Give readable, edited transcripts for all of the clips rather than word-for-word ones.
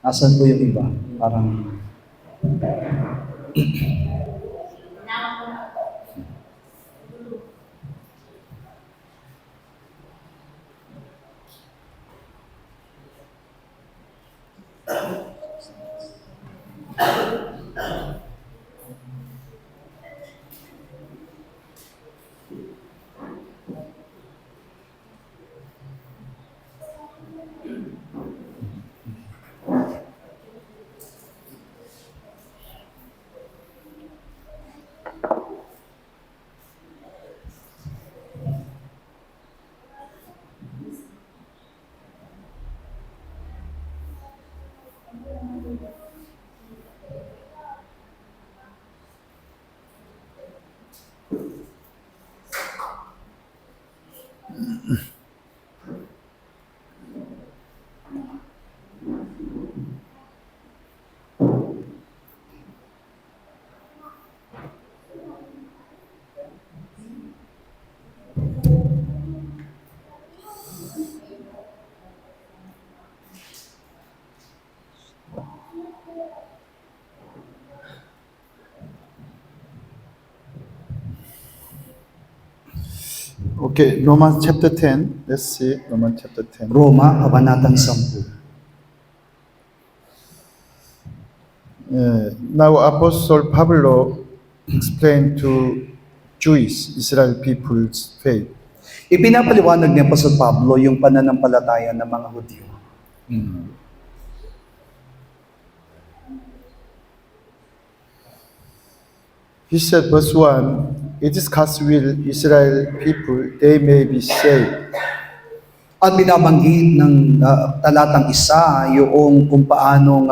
Nasaan po yung iba? Parang... Okay, Romans chapter 10. Let's see, Romans chapter 10. Roma, Kabanatang 10. Now Apostle Pablo explained to Jewish Israel people's faith. Ipinapaliwanag ni Apostol Pablo yung pananampalataya ng mga Hudyo. He said, verse 1, it is God's will, Israel people, they may be saved. At binabanggit ng talatang 1 yung kung paano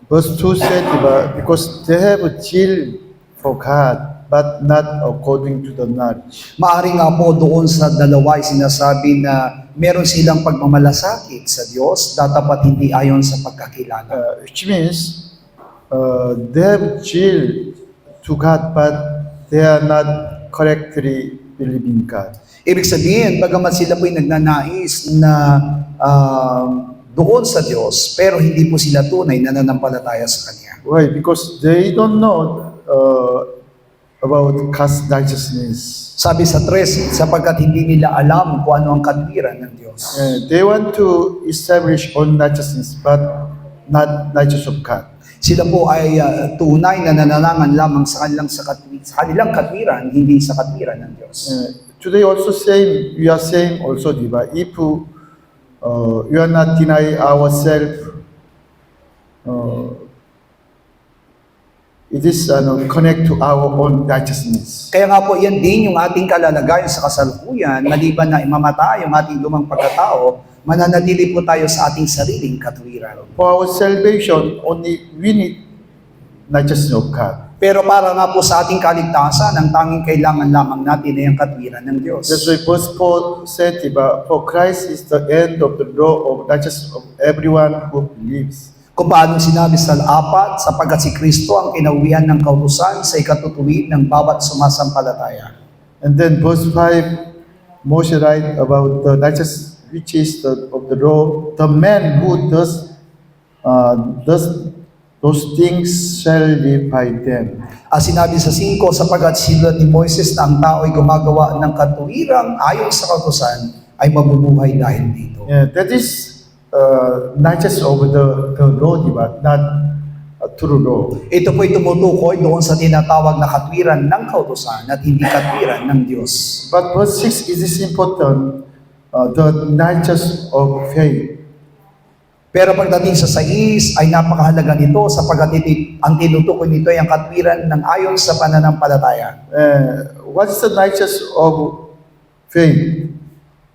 Verse 2 said, diba, because they have a zeal for God, but not according to the knowledge. Maari nga po doon sa dalawa ay sinasabi na meron silang pagmamalasakit sa Diyos, tatapat hindi ayon sa pagkakilala. Which means they have zeal to God, but they are not correctly believing God. Ibig sabihin, bagamat sila po'y nagnanais na doon sa Diyos, pero hindi po sila tunay na nananampalataya sa Kanya. Why? Because they don't know about God's righteousness. Sabi sa 13, sapagkat hindi nila alam kung ano ang katwiran ng Diyos. They want to establish own righteousness, but not righteousness of God. Sila po ay tunay na nananangan lamang sa kanilang katwiran, hindi sa katwiran ng Diyos. Today also same, we are saying also, diba, if we are not deny ourselves, it is connect to our own righteousness. Kaya nga po, yan din yung ating kalalagayan sa kasalukuyan, maliban na imamatay yung ating lumang pagkatao, mananatili po tayo sa ating sariling katwiran. For our salvation, only we need righteousness of God. Pero para nga po sa ating kaligtasan, ang tanging kailangan lamang natin ay ang katwiran ng Diyos. That's why verse 4 said, diba, for Christ is the end of the law of righteousness of everyone who believes. Kung paano sinabi sa 4, sapagkat si Kristo ang kinauwian ng kautusan sa ikatutuwid ng bawat sumasampalataya. And then verse 5, Moshe write about the righteousness which is of the law, the man who does those things shall live by them. Sinabi sa 5, sapagkat sila ni Moises na ang tao ay gumagawa ng katuwirang ayon sa kautusan ay mabubuhay dahil dito. Yeah, that is not just over the law, but not true law. Ito po ay tumutukoy doon sa tinatawag na katwiran ng kautusan at hindi katwiran ng Diyos. But verse 6 is important, the righteousness of faith. Pero pagdating sa 6 ay napakahalaga nito sapagkat ang tinutukoy nito ay ang katwiran ng ayon sa pananampalataya. What is the righteousness of faith?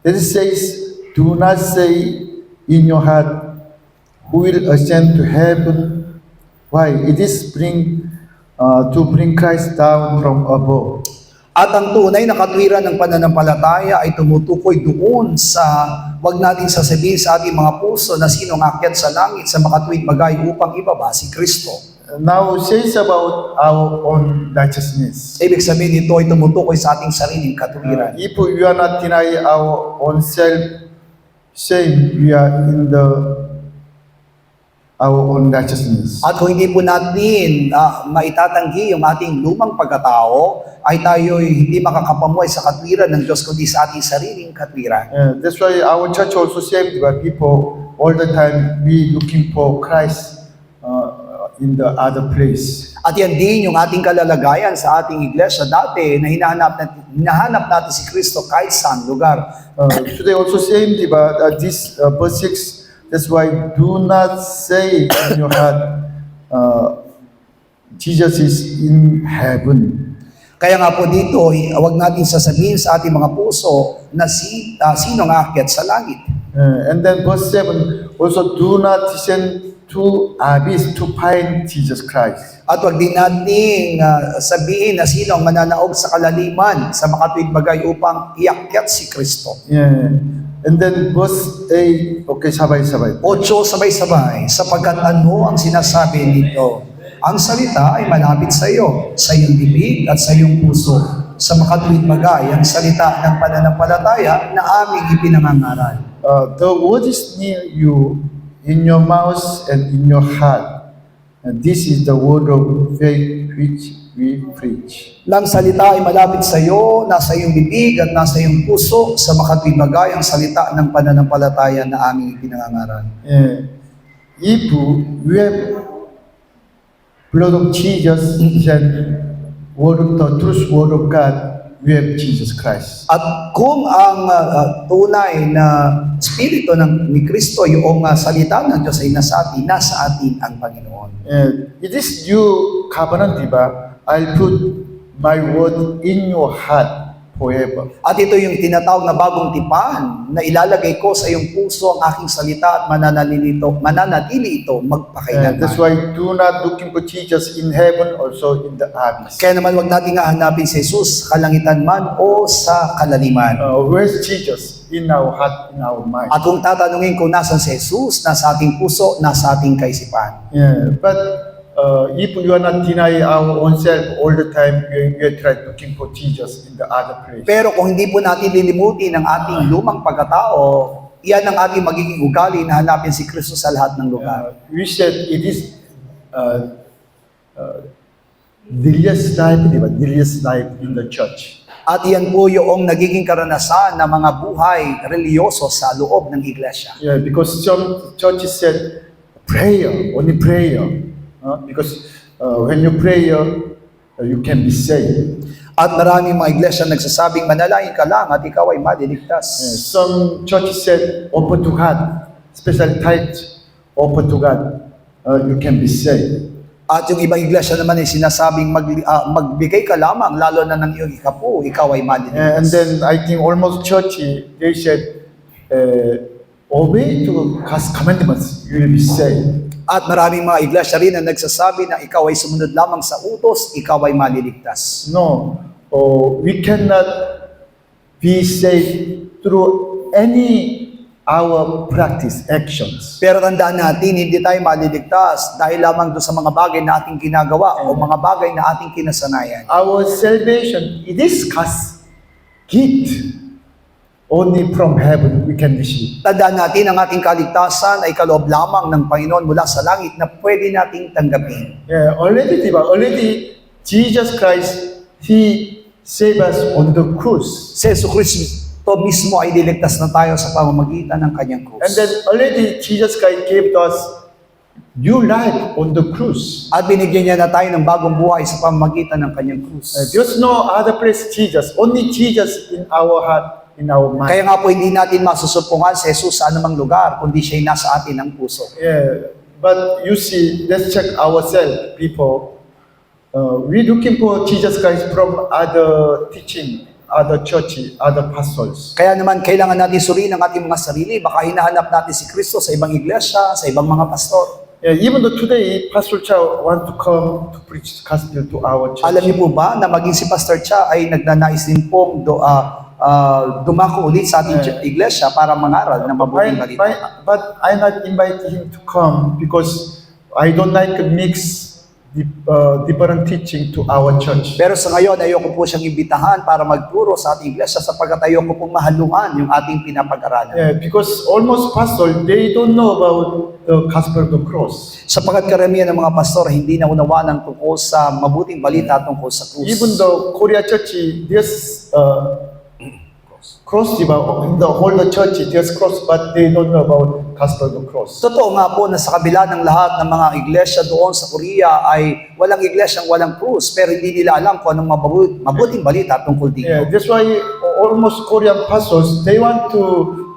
It says, do not say in your heart, who will ascend to heaven? Why? It is to bring Christ down from above. At ang tunay na katwiran ng pananampalataya ay tumutukoy doon sa wag natin sasabihin sa ating mga puso na sino ang aakyat sa langit sa makatuwid bagay upang ibaba si Kristo. now says about our own righteousness. Ibig sabihin, ito ay tumutukoy sa ating sariling katuwiran. If we are not denying our own self, saying we are in our own righteousness. At kung hindi po natin maitatanggi yung ating lumang pagkatao, ay tayo hindi makakapamuhay sa katwiran ng Diyos kundi sa ating sariling katwiran. That's why our church also saved by people all the time. We looking for Christ in the other place. At yan din yung ating kalalagayan sa ating iglesia dati na hinahanap natin si Kristo kahit saan lugar. Today also same, diba? This verse 6. That's why do not say in your heart, Jesus is in heaven. Kaya nga po dito, huwag natin sasabihin sa ating mga puso na sino ang aakyat sa langit. And then verse 7, also do not descend to abyss to find Jesus Christ. At huwag din nating sabihin na sino ang mananaog sa kalaliman sa makatuwid bagay upang iakyat si Kristo. Yeah. And then verse 8, okay, sabay-sabay. 8, sabay-sabay, sapagkat ano ang sinasabi nito? Ang salita ay malapit sa iyo, sa iyong bibig at sa iyong puso. Sa makatuwid bagay, ang salita ng pananampalataya na aming ipinangangaral. The word is near you, in your mouth and in your heart. And this is the word of faith which we preach. Lang salita ay malapit sa iyo, nasa iyong bibig at nasa iyong puso, sa makatuwid bagay ang salita ng pananampalataya na aming ipinangangaral. If we have blood of Jesus and word of the truth word of God, we have Jesus Christ. At kung ang tunay na Espiritu ni Kristo, yung salita ng Diyos ay nasa atin ang Panginoon. It is new covenant, diba? I'll put my word in your heart forever. At ito yung tinatawag na bagong tipan na ilalagay ko sa iyong puso ang aking salita at mananatili ito magpakailanman. That's why do not looking for Jesus in heaven, also in the abyss. Kaya naman wag natin hahanapin si Jesus sa kalangitan man o sa kalaliman. Where's Jesus? In our heart, in our mind. At kung tatanungin kung nasan si Jesus, nasa ating puso, nasa ating kaisipan. Yeah, but if you are not denying our own self all the time, we are trying looking for Jesus in the other place. Pero kung hindi po natin lilimutin ang ating lumang pagkatao, iyan ang ating magiging ugali na hanapin si Kristo sa lahat ng lugar. We said it is religious life, diba? Religious life in the church. At iyan po yung nagiging karanasan ng mga buhay religyoso sa loob ng iglesia. Yeah, because some churches said prayer, only prayer. Because when you pray, you can be saved. At maraming mga iglesia nagsasabing manalangin ka lang at ikaw ay maliligtas. Some churches said offer to God, special tithe, offer to God, you can be saved. At yung ibang iglesia naman ay sinasabing magbigay ka lamang lalo na ng iyong ikapu, ikaw ay maliligtas. And then I think almost church, they said, obey to God's commandments, you will be saved. At maraming mga iglesia rin na nagsasabi na ikaw ay sumunod lamang sa utos, ikaw ay maliligtas. No, we cannot be saved through any our practice, actions. Pero tandaan natin, hindi tayo maliligtas dahil lamang doon sa mga bagay na ating ginagawa o mga bagay na ating kinasanayan. Our salvation, it is God's gift. Only from heaven we can receive. Tandaan natin, ang ating kaligtasan ay kaloob lamang ng Panginoon mula sa langit na pwede nating tanggapin. Yeah, already Jesus Christ, He saved us on the cross. Si Jesucristo mismo ay niligtas na tayo sa pamamagitan ng kanyang krus. And then already Jesus Christ gave us new life on the cross. At binigyan niya na tayo ng bagong buhay sa pamamagitan ng kanyang krus. There's no other place Jesus, only Jesus in our heart, in our mind. Kaya nga po hindi natin masusupungan si Jesus sa anumang lugar, kundi siya'y nasa atin ang puso. Yeah, but you see, let's check ourselves, people. We looking for Jesus Christ from other teaching, other church, other pastors. Kaya naman kailangan natin suriin ang ating mga sarili. Baka hinahanap natin si Kristo sa ibang iglesia, sa ibang mga pastor. Yeah, even though today Pastor Chow want to come to preach the gospel to our church. Alam niyo po ba na maging si Pastor Cha ay nagnanais din pong dumako ulit sa ating iglesia para mangaral ng mabuting balita. But I not invite him to come because I don't like to mix different teaching to our church. Pero sa ngayon, ayoko po siyang imbitahan para magturo sa ating iglesia sapagkat ayoko pong mahaluan yung ating pinapag-aralan. Yeah, because almost pastor, they don't know about the gospel of the cross. Sapagkat karamihan ng mga pastor hindi naunawanan tungkol sa mabuting balita tungkol sa krus. Even the Korea church, there's cross, diba? In the whole the church, there's cross, but they don't know about gospel of the cross. Totoo nga po na sa kabila ng lahat ng mga iglesia doon sa Korea ay walang iglesyang walang krus, pero hindi nila alam kung anong mabuting balita tungkol dito. Yeah, that's why almost Korean pastors, they want to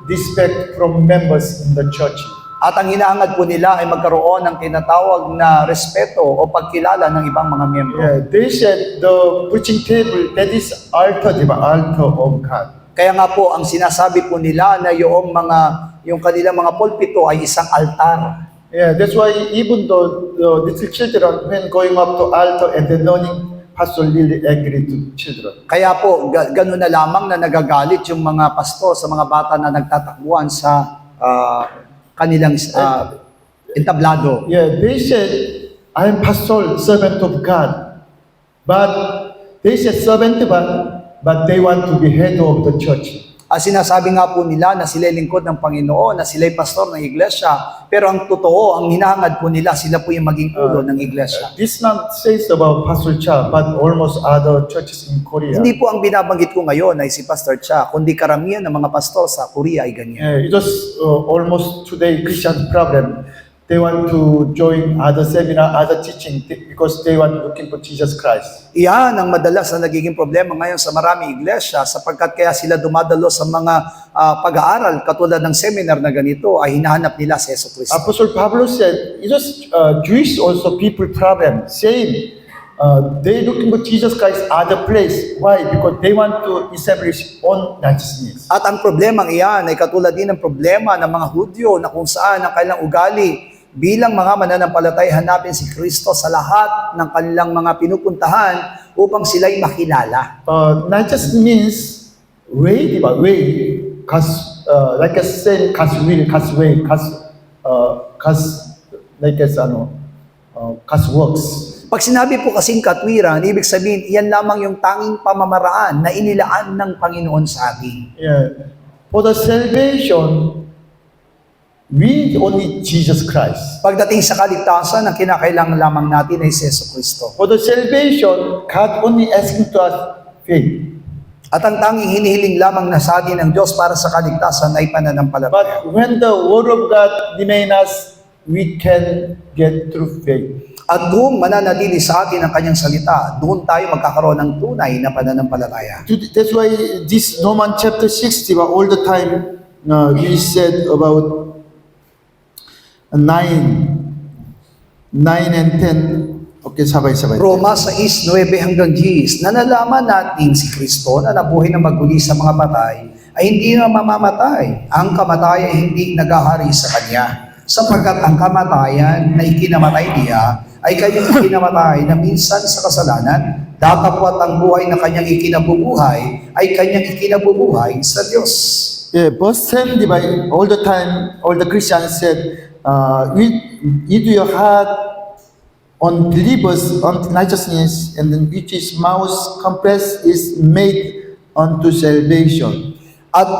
disrespect from members in the church. At ang hinaangad po nila ay magkaroon ng tinatawag na respeto o pagkilala ng ibang mga miyembro. Yeah, they said the preaching table, that is altar, diba? Altar of God. Kaya nga po, ang sinasabi po nila na yung kanilang mga pulpito ay isang altar. Yeah, that's why even though the little children, when going up to altar and then learning, pastor really angry to children. Kaya po, ganun na lamang na nagagalit yung mga pastor sa mga bata na nagtatakbuhan sa kanilang entablado. Yeah, they said, I am pastor, servant of God. But they said servant, but they want to be head of the church. Sinasabi nga po nila na sila'y lingkod ng Panginoon, na sila'y pastor ng iglesia, pero ang totoo, ang hinahangad po nila, sila po yung maging ulo ng iglesia. This not says about Pastor Cha, but almost other churches in Korea. Hindi po ang binabanggit ko ngayon ay si Pastor Cha, kundi karamihan ng mga pastor sa Korea ay ganyan. Yeah, it was almost today Christian problem. They want to join other seminar, other teaching because they want looking for Jesus Christ. Iyan ang madalas na nagiging problema ngayon sa maraming iglesia sapagkat kaya sila dumadalo sa mga pag-aaral katulad ng seminar na ganito ay hinahanap nila si Yesu Cristo. Apostle Pablo said, it was Jewish also people problem. Same. They looking for Jesus Christ other place. Why? Because they want to establish own righteousness. At ang problemang iyan ay katulad din ng problema ng mga Hudyo na kung saan ang kanilang ugali bilang mga mananampalatay hanapin si Kristo sa lahat ng kanilang mga pinupuntahan upang sila'y makilala. Righteousness means way, diba? Way. Cause, like I said, cause will, cause way, like as cause works. Pag sinabi po kasing katwiran, ibig sabihin, iyan lamang yung tanging pamamaraan na inilaan ng Panginoon sa atin. Yeah. For the salvation, we only Jesus Christ. Pagdating sa kaligtasan, ang kinakailangan lamang natin ay si Yesu Kristo. For the salvation, God only asking to us faith. At ang tanging hinihiling lamang na sa atin ng Diyos para sa kaligtasan ay pananampalataya. But when the Word of God remain us, we can get through faith. At kung mananatili sa atin ang kanyang salita, doon tayo magkakaroon ng tunay na pananampalataya. That's why this Romans chapter 60, all the time we said about 9 and 10. Okay, sabay-sabay. Roma 6:9 hanggang 10, na nalaman natin si Kristo na nabuhay na maguli sa mga patay ay hindi na mamamatay. Ang kamatayan ay hindi nagahari sa kanya. Sapagkat ang kamatayan na ikinamatay niya ay kanyang ikinamatay na minsan sa kasalanan, datapwat ang buhay na kanyang ikinabubuhay ay kanyang ikinabubuhay sa Diyos. Yeah, verse 10, diba, all the time, all the Christians said, with your heart on believers, on righteousness, and then which is mouth compressed is made unto salvation. At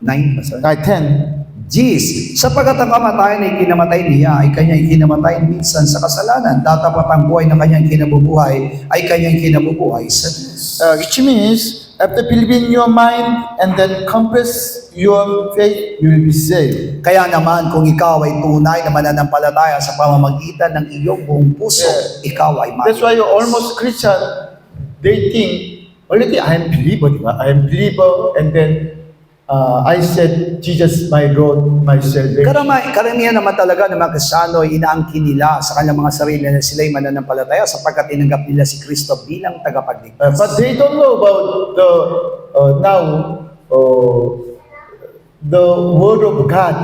9, 10. Jeez, sapagat ang kamatayan ay kinamatay niya, ay kanyang kinamatay minsan sa kasalanan, datapat ang buhay na kanyang kinabubuhay, ay kanyang kinabubuhay sa Diyos. Which means, after believing your mind and then compress your faith, you will be saved. Kaya naman, kung ikaw ay tunay na mananampalataya sa pamamagitan ng iyong buong puso, ikaw ay That's why almost Christian, they think, already I am believer, diba? I am believer, and then I said, Jesus, my Lord, my salvation. Karamihan naman talaga ng mga Kristiyano ay inaangkin nila sa kanilang mga sarili na sila'y mananampalataya sapagkat tinanggap nila si Kristo bilang tagapagligtas. But they don't know about the the Word of God,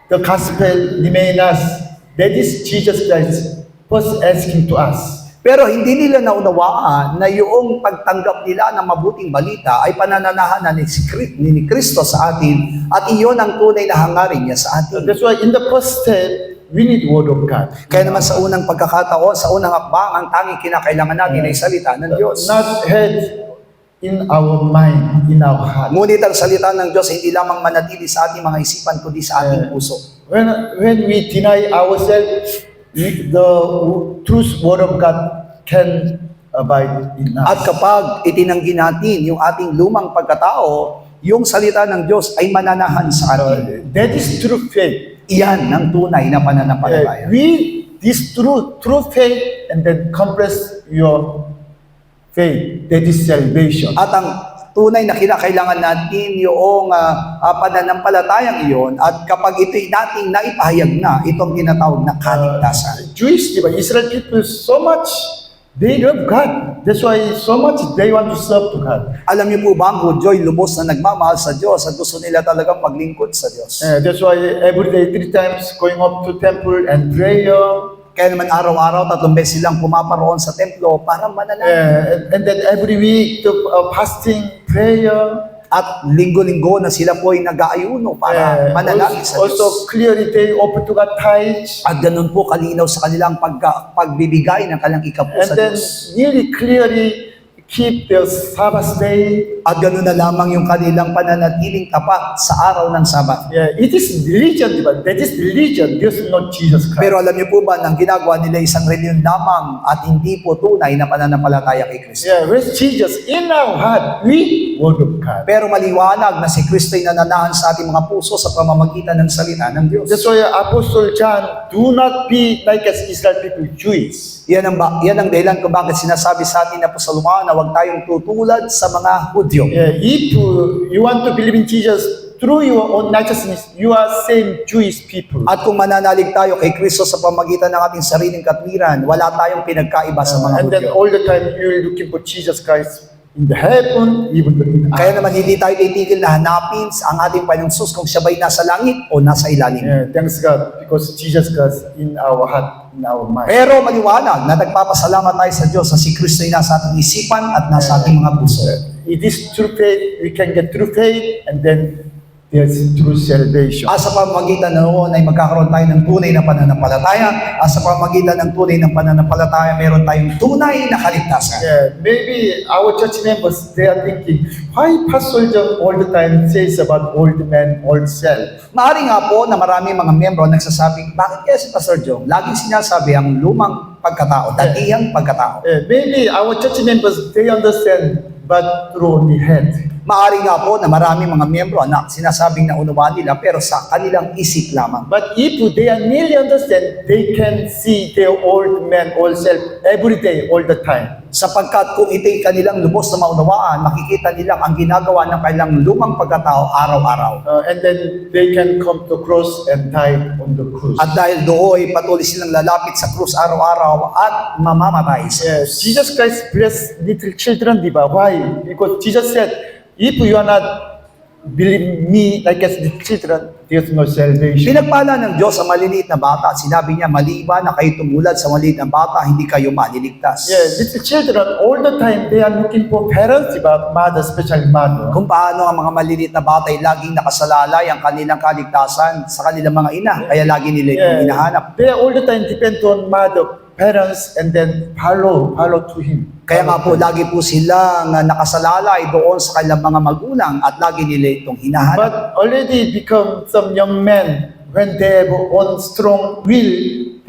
the gospel remain us. That is Jesus Christ first asking to us. Pero hindi nila naunawaan na yung pagtanggap nila ng mabuting balita ay panananahanan ni Kristo sa atin at iyon ang tunay na hangarin niya sa atin. That's why in the first step, we need Word of God. Kaya naman sa unang pagkakataon, sa unang hakbang, ang tanging kinakailangan natin ay salita ng Diyos. Not head in our mind, in our heart. Ngunit ang salita ng Diyos hindi lamang manatili sa ating mga isipan, kundi sa ating puso. When we deny ourselves, the truth Word of God can abide in At us. kapag itinanggi natin yung ating lumang pagkatao, yung salita ng Diyos ay mananahan sa atin. That is true faith. Iyan ang tunay na pananampalataya. This true faith, and then compress your faith. That is salvation. At ang tunay na kinakailangan natin yung pananampalatayang iyon, at kapag ito'y nating naipahayag na, itong tinatawag na kaligtasan. Jewish people, Israel people, so much they love God. That's why so much they want to serve to God. Alam niyo po ba, ang Hudyo'y lubos na nagmamahal sa Diyos at gusto nila talagang maglingkod sa Diyos. That's why every day 3 times going up to temple and prayer. Kaya naman araw-araw, 3 beses silang pumaparoon sa templo para manalangin. And then every week to fasting, prayer. At linggo-linggo na sila po ay nag-aayuno para manalangin sa Diyos. Also clearly they offer to God tithes. At ganun po kalinaw sa kanilang pagbibigay ng kanilang ikapo And sa then Diyos. really clearly keep their Sabbath day. At ganun na lamang yung kanilang pananatiling tapat sa araw ng Sabat. It is religion, but that is religion. There's not Jesus Christ. Pero alam niyo po ba, nang ginagawa nila isang reliyon lamang at hindi po tunay na pananampalataya kay Kristo. Where's Jesus in our heart? We Word of God. Pero maliwanag na si Kristo ay nananahan sa ating mga puso sa pamamagitan ng salita ng Diyos. That's why Apostle John, do not be like as Israel people, Jews. Yan ang dahilan kung bakit sinasabi sa atin na po sa Luka na huwag tayong tutulad sa mga Hudyo. If you want to believe in Jesus through your own righteousness, you are same Jewish people. At kung mananalig tayo kay Kristo sa pamagitan ng ating sariling katwiran, wala tayong pinagkaiba sa mga And then Hudyo. all the time you're looking for Jesus Christ in the heaven, even in Kaya naman hindi tayo titigil na hanapin ang ating Panginoong Sus kung siya ba'y nasa langit o nasa ilalim. Thanks God, because Jesus Christ in our heart, in our mind. Pero maliwanag na nagpapasalamat tayo sa Diyos na si Kristo ay nasa ating isipan at nasa ating mga puso. It is true faith, we can get true faith, and then there's true salvation. At sa pamamagitan na noon ay magkakaroon tayo ng tunay na pananampalataya. At sa pamamagitan ng tunay na pananampalataya, meron tayong tunay na kaligtasan. Maybe our church members, they are thinking, why Pastor John all the time says about old man, old self? Maaari nga po na marami mga miyembro nagsasabing, bakit kaya si Pastor Jong laging sinasabi ang lumang pagkatao, datihang pagkatao? Maybe our church members, they understand, but through only head. Maaari nga po na marami mga miyembro na sinasabing naunawaan nila pero sa kanilang isip lamang. But if they are really understand, they can see their old man, old self every day, all the time. Sapagkat kung ito'y kanilang lubos na maunawaan, makikita nila ang ginagawa ng kanilang lumang pagkatao araw-araw. And then they can come to cross and die on the cross. At dahil doon, patuloy silang lalapit sa krus araw-araw at mamamatay sa krus. Jesus Christ blessed little children, di ba? Why? Because Jesus said, if you are not believe me like as the children, there's no salvation. Pinagpala ng Diyos ang maliliit na bata at sinabi niya, maliban na kayo tumulad sa maliit na bata, hindi kayo maliligtas. Little children, all the time, they are looking for parents, di ba? Mother, especially mother. Kung paano ang mga maliliit na bata ay laging nakasalalay ang kanilang kaligtasan sa kanilang mga ina, kaya lagi nila itong hinahanap. They all the time depend on mother, parents, and then follow to him. Kaya nga po, lagi po silang nakasalalay doon sa kanilang mga magulang at lagi nila itong hinahanap. But already become some young men, when they have own strong will,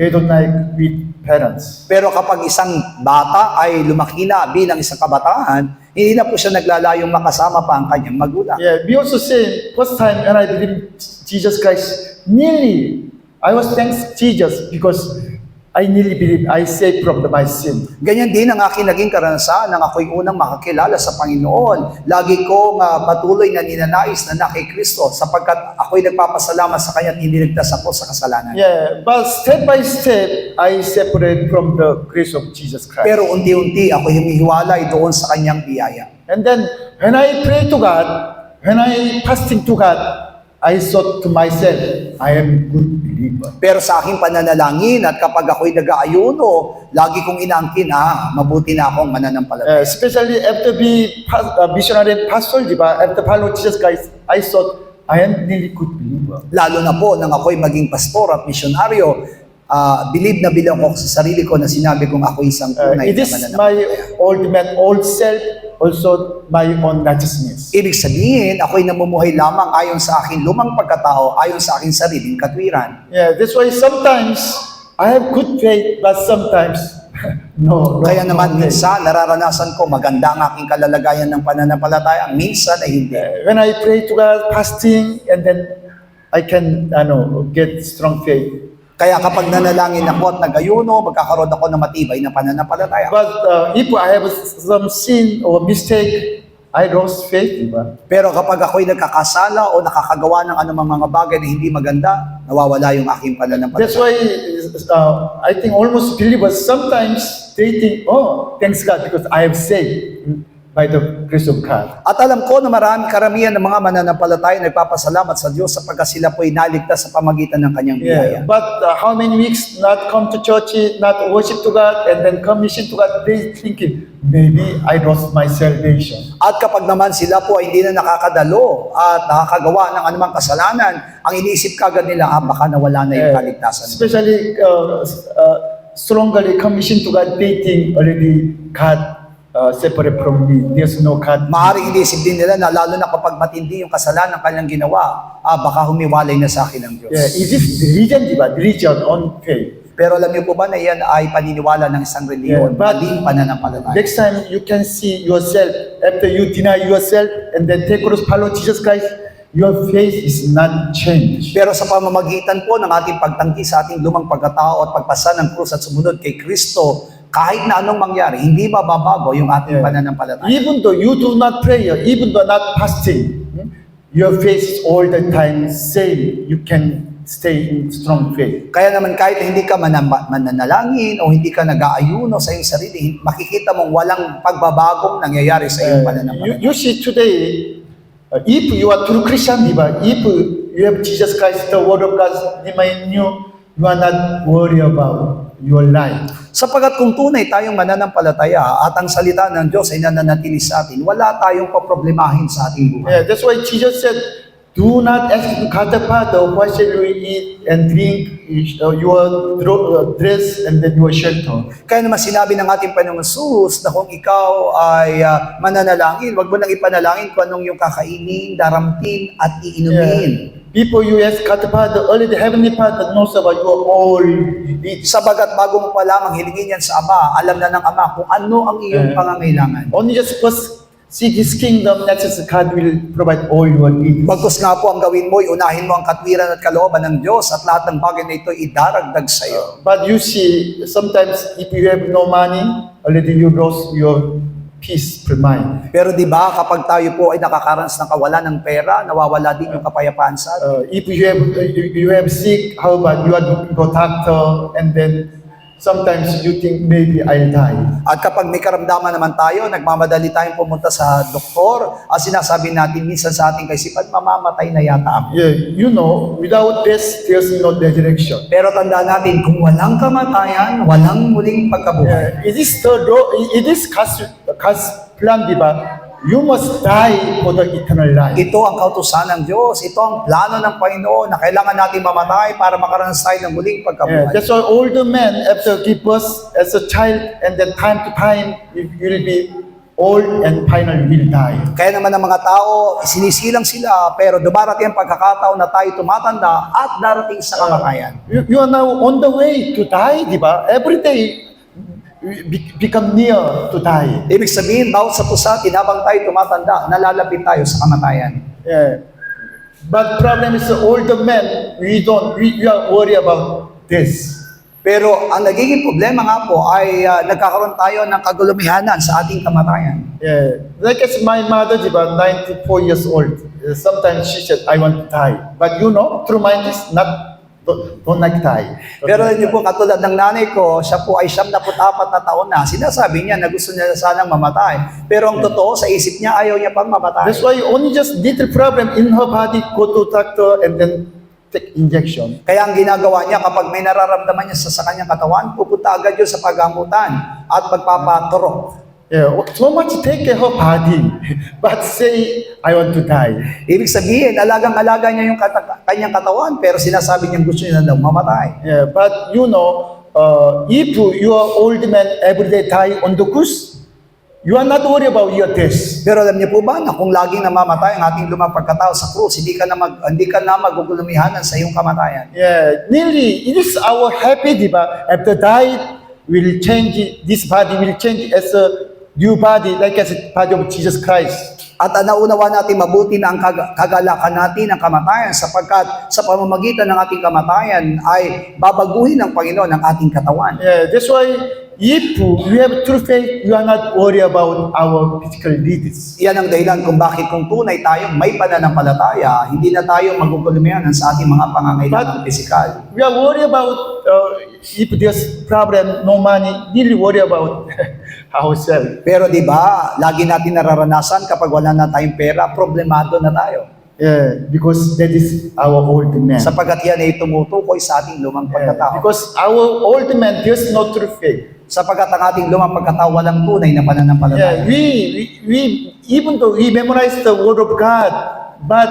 they don't like with parents. Pero kapag isang bata ay lumaki na bilang isang kabataan, hindi na po siya naglalayong makasama pa ang kanyang magulang. We also say, first time when I believe Jesus Christ, nearly, I was thanks Jesus because I nearly believe I saved from my sin. Ganyan din ang aking naging karanasan nang ako'y unang makakilala sa Panginoon. Lagi kong patuloy na ninanais na kay Kristo sapagkat ako'y nagpapasalamat sa Kanya at niligtas ako sa kasalanan. But step by step, I separate from the grace of Jesus Christ. Pero unti-unti ako'y humihiwalay doon sa Kanyang biyaya. And then, when I pray to God, when I fasting to God, I thought to myself, I am good believer. Pero sa aking pananalangin at kapag ako'y nag-aayuno, lagi kong inaangkin, mabuti na akong mananampalataya. Especially after be missionary pastor, di ba? After follow Jesus Christ, I thought I am really good believer. Lalo na po nang ako'y maging pastor at misyonaryo, believe na bilang ako sa sarili ko na sinabi kong ako isang tunay It na is mananampalataya. my old man, old self, also my own righteousness. Ibig sabihin, ako'y namumuhay lamang ayon sa aking lumang pagkatao, ayon sa aking sariling katwiran. Yeah, that's why sometimes I have good faith, but sometimes no. Kaya naman faith. minsan, nararanasan ko maganda ang aking kalalagayan ng pananampalataya, minsan ay hindi. When I pray to God, fasting, and then I can, get strong faith. Kaya kapag nanalangin ako at nag-ayuno, magkakaroon ako ng matibay na pananampalataya. But if I have some sin or mistake, I lost faith, diba? Pero kapag ako'y nagkakasala o nakakagawa ng anumang mga bagay na hindi maganda, nawawala yung aking That's pananampalataya. why I think almost believers sometimes they think, oh, thanks God because I have saved by the grace of God. At alam ko na karamihan ng mga mananampalataya nagpapasalamat sa Diyos sapagkat sila po'y naligtas sa pamagitan ng kanyang biyaya. Yeah, but how many weeks not come to church, not worship to God, and then come mission to God, they thinking, maybe I lost my salvation. At kapag naman sila po ay hindi na nakakadalo at nakakagawa ng anumang kasalanan, ang iniisip kagad nila, baka nawala na yung kaligtasan. Especially strongly commission to God, they think already God separate from me. There's no God. Maaaring iniisip din nila na lalo na kapag matindi yung kasalanan ng kanyang ginawa, baka humiwalay na sa akin ang Diyos. Yeah, it is religion, diba? Religion on faith. Pero alam niyo po ba na yan ay paniniwala ng isang reliyon, Yeah, but maling pananampalataya. next time you can see yourself after you deny yourself and then take cross follow Jesus Christ, your faith is not changed. Pero sa pamamagitan po ng ating pagtanggi sa ating lumang pagkatao at pagpasa ng krus at sumunod kay Kristo, kahit na anong mangyari, hindi mababago yung ating Yeah. pananampalataya. Even though you do not pray, even though not fasting, your faith is all the time same. You can stay in strong faith. Kaya naman kahit hindi ka mananalangin o hindi ka nag-aayuno sa iyong sarili, makikita mong walang pagbabagong nangyayari sa iyong pananampalataya. You see today, if you are true Christian, diba? If you have Jesus Christ, the Word of God remind you, you are not worried about your life. Sapagat kung tunay tayong mananampalataya at ang salita ng Diyos ay nananatili sa atin, wala tayong paproblemahin sa ating buhay. Yeah, that's why Jesus said, do not ask God the Father, what shall we eat and drink, your dress and then your shelter. Kaya naman sinabi ng ating Panginoong Jesus na kung ikaw ay mananalangin, wag mo nang ipanalangin kung anong yung kakainin, daramtin at iinumin. Before you ask God the Father, only the Heavenly Father knows about your all needs. Sabagat bago mo pa lamang hilingin yan sa Ama, alam na ng Ama kung ano ang iyong pangangailangan. Only just first seek His kingdom, that is God will provide all your needs. Bagkus nga po ang gawin mo, unahin mo ang katwiran at kalooban ng Diyos at lahat ng bagay na ito idaragdag sa iyo. But you see, sometimes if you have no money, already you lost your peace per mind. Pero di ba kapag tayo po ay nakakaranas ng kawalan ng pera, nawawala din yung kapayapaan sa atin. If you have sick, how about you are looking for doctor, and then sometimes you think maybe I'll die. At kapag may karamdaman naman tayo, nagmamadali tayong pumunta sa doktor, sinasabi natin minsan sa ating kaisipan, mamamatay na yata ako. Yeah, without this, there's no resurrection. Pero tandaan natin, kung walang kamatayan, walang muling pagkabuhay. It is God's plan, diba? You must die for the eternal life. Ito ang kautusan ng Diyos. Ito ang plano ng Panginoon na kailangan natin mamatay para makaranas tayo ng muling Yeah, pagkabuhay. that's why older men, after give birth as a child, and then time to time, you will be old and finally will die. Kaya naman ang mga tao, sinisilang sila, pero dumarating ang pagkakataon na tayo tumatanda at darating sa kamatayan. You are now on the way to die, diba? Every day, become near to die. Ibig sabihin, bawat sa pusa, tinabang tayo tumatanda, nalalapit tayo sa kamatayan. Yeah. But problem is the older men, we are worried about this. Pero ang nagiging problema nga po ay nagkakaroon tayo ng kagulumihanan sa ating kamatayan. Yeah. Like as my mother, diba, 94 years old. Sometimes she said, I want to die. But through mind is don't like die. Pero alam niyo po, katulad ng nanay ko, siya po ay 74 na taon na. Sinasabi niya na gusto niya sanang mamatay. Pero ang totoo, sa isip niya, ayaw niya pang mamatay. That's why only just little problem in her body, go to doctor and then take injection. Kaya ang ginagawa niya, kapag may nararamdaman niya sa kanyang katawan, pupunta agad yun sa paggamutan at magpapaturok. So much take care of her body, but say, I want to die. Ibig sabihin, alagang-alaga niya yung kanyang katawan, pero sinasabi niyang gusto niya na daw mamatay. But you know, if your old man everyday die on the cross, you are not worried about your death. Pero alam niyo po ba na kung laging namamatay ang ating lumang pagkatao sa krus, hindi ka na magugulumihanan sa iyong kamatayan. Nearly, it is our happy, diba? After die, will change, this body will change as a new body, like as a body of Jesus Christ. At naunawa natin mabuti na ang kagalakan natin ng kamatayan sapagkat sa pamamagitan ng ating kamatayan ay babaguhin ng Panginoon ang ating katawan. That's why if we have true faith, you are not worried about our physical needs. Yan ang dahilan kung bakit kung tunay tayong may pananampalataya, hindi na tayo magugulumihanan sa ating mga pangangailangang pisikal. We are worried about if there's problem, no money, really worry about ourselves. Pero di ba, lagi natin nararanasan kapag wala na tayong pera, problemado na tayo. Because that is our old man. Sapagkat yan ay tumutukoy sa ating lumang pagkatao. Because our old man, there's no true faith. Sapagkat ang ating lumang pagkatao walang tunay na pananampalataya. We even though we memorize the word of God, but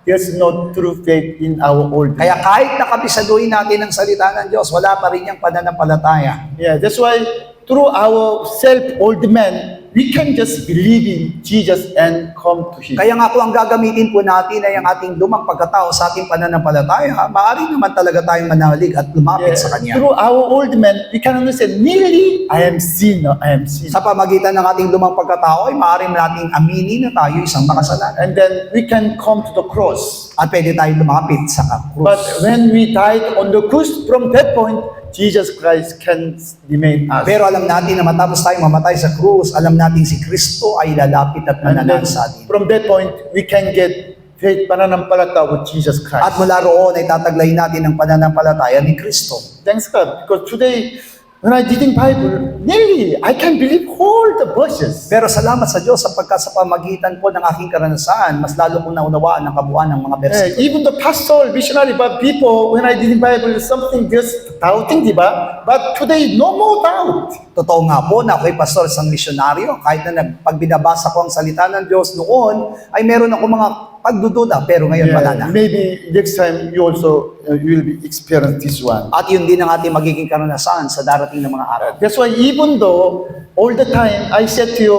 there's no true faith in our old man. Kaya kahit nakabisaduhin natin ang salita ng Diyos, wala pa rin yung pananampalataya. That's why through our self-old man, we can just believe in Jesus and come to Him. Kaya nga po ang gagamitin po natin ay ang ating lumang pagkatao sa ating pananampalataya. Maaari naman talaga tayong manalig at lumapit sa Kanya. Through our old man, we can understand, nearly, I am sinner, I am sinner. Sa pamagitan ng ating lumang pagkatao ay maaari nating aminin na tayo isang makasalanan. And then we can come to the cross. At pwede tayong lumapit sa krus. But when we died on the cross, from that point, Jesus Christ can remain us. Pero alam natin na matapos tayong mamatay sa krus, alam natin si Kristo ay lalapit at And then mananahan sa atin. from that point, we can get faith, pananampalataya with Jesus At Christ. mula roon ay tataglayin natin ang pananampalataya ni Kristo. Thanks God, because today, when I read in Bible, nearly, I can believe all the verses. Pero salamat sa Diyos sapagkat sa pamagitan po ng aking karanasan, mas lalo kong naunawaan ang kabuuan ng mga bersikulo. Even the pastor, missionary, but people, when I read in Bible, something just doubting, diba? But today, no more doubt. Totoo nga po na ako'y pastor sa misyonaryo. Kahit na pag binabasa ko ang salita ng Diyos noon, ay meron ako mga pagdududa, pero ngayon wala na. Maybe next time you also you will be experience this one. At yun din ang ating magiging karanasan sa darating na mga araw. That's why even though all the time I said to you,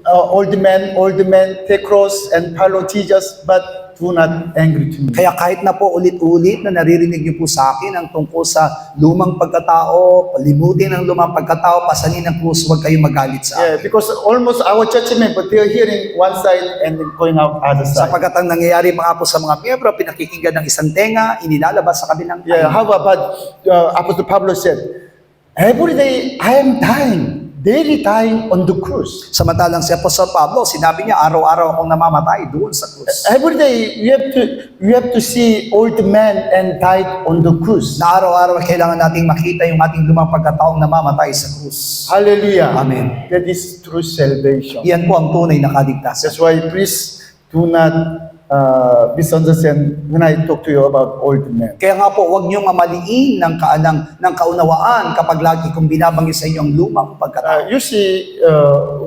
old man, take cross and follow Jesus, but do not angry to me. Kaya kahit na po ulit-ulit na naririnig niyo po sa akin ang tungkol sa lumang pagkatao, palimutin ang lumang pagkatao, pasanin ang krus, huwag kayong magalit sa akin. Because almost our church member, they are hearing one side and then going out other side. Sapagkat ang nangyayari mga po sa mga miyembro, pinakikinggan ng isang tenga, inilalabas sa kabilang How about Apostle Pablo said, every day I am dying, daily dying on the cross. Samantalang si Apostol Pablo, sinabi niya, araw-araw akong namamatay doon sa krus. Every day we have to see old man and died on the cross. Na araw-araw kailangan nating makita yung ating lumang pagkataong namamatay sa krus. Hallelujah. Amen. That is true salvation. Yan po ang tunay na kaligtasan. That's why please do not misunderstand when I talk to you about old men. Kaya nga po, huwag niyong mamaliin ng kaunawaan kapag lagi kong binabanggit sa inyo ang lumang pagkatao. You see,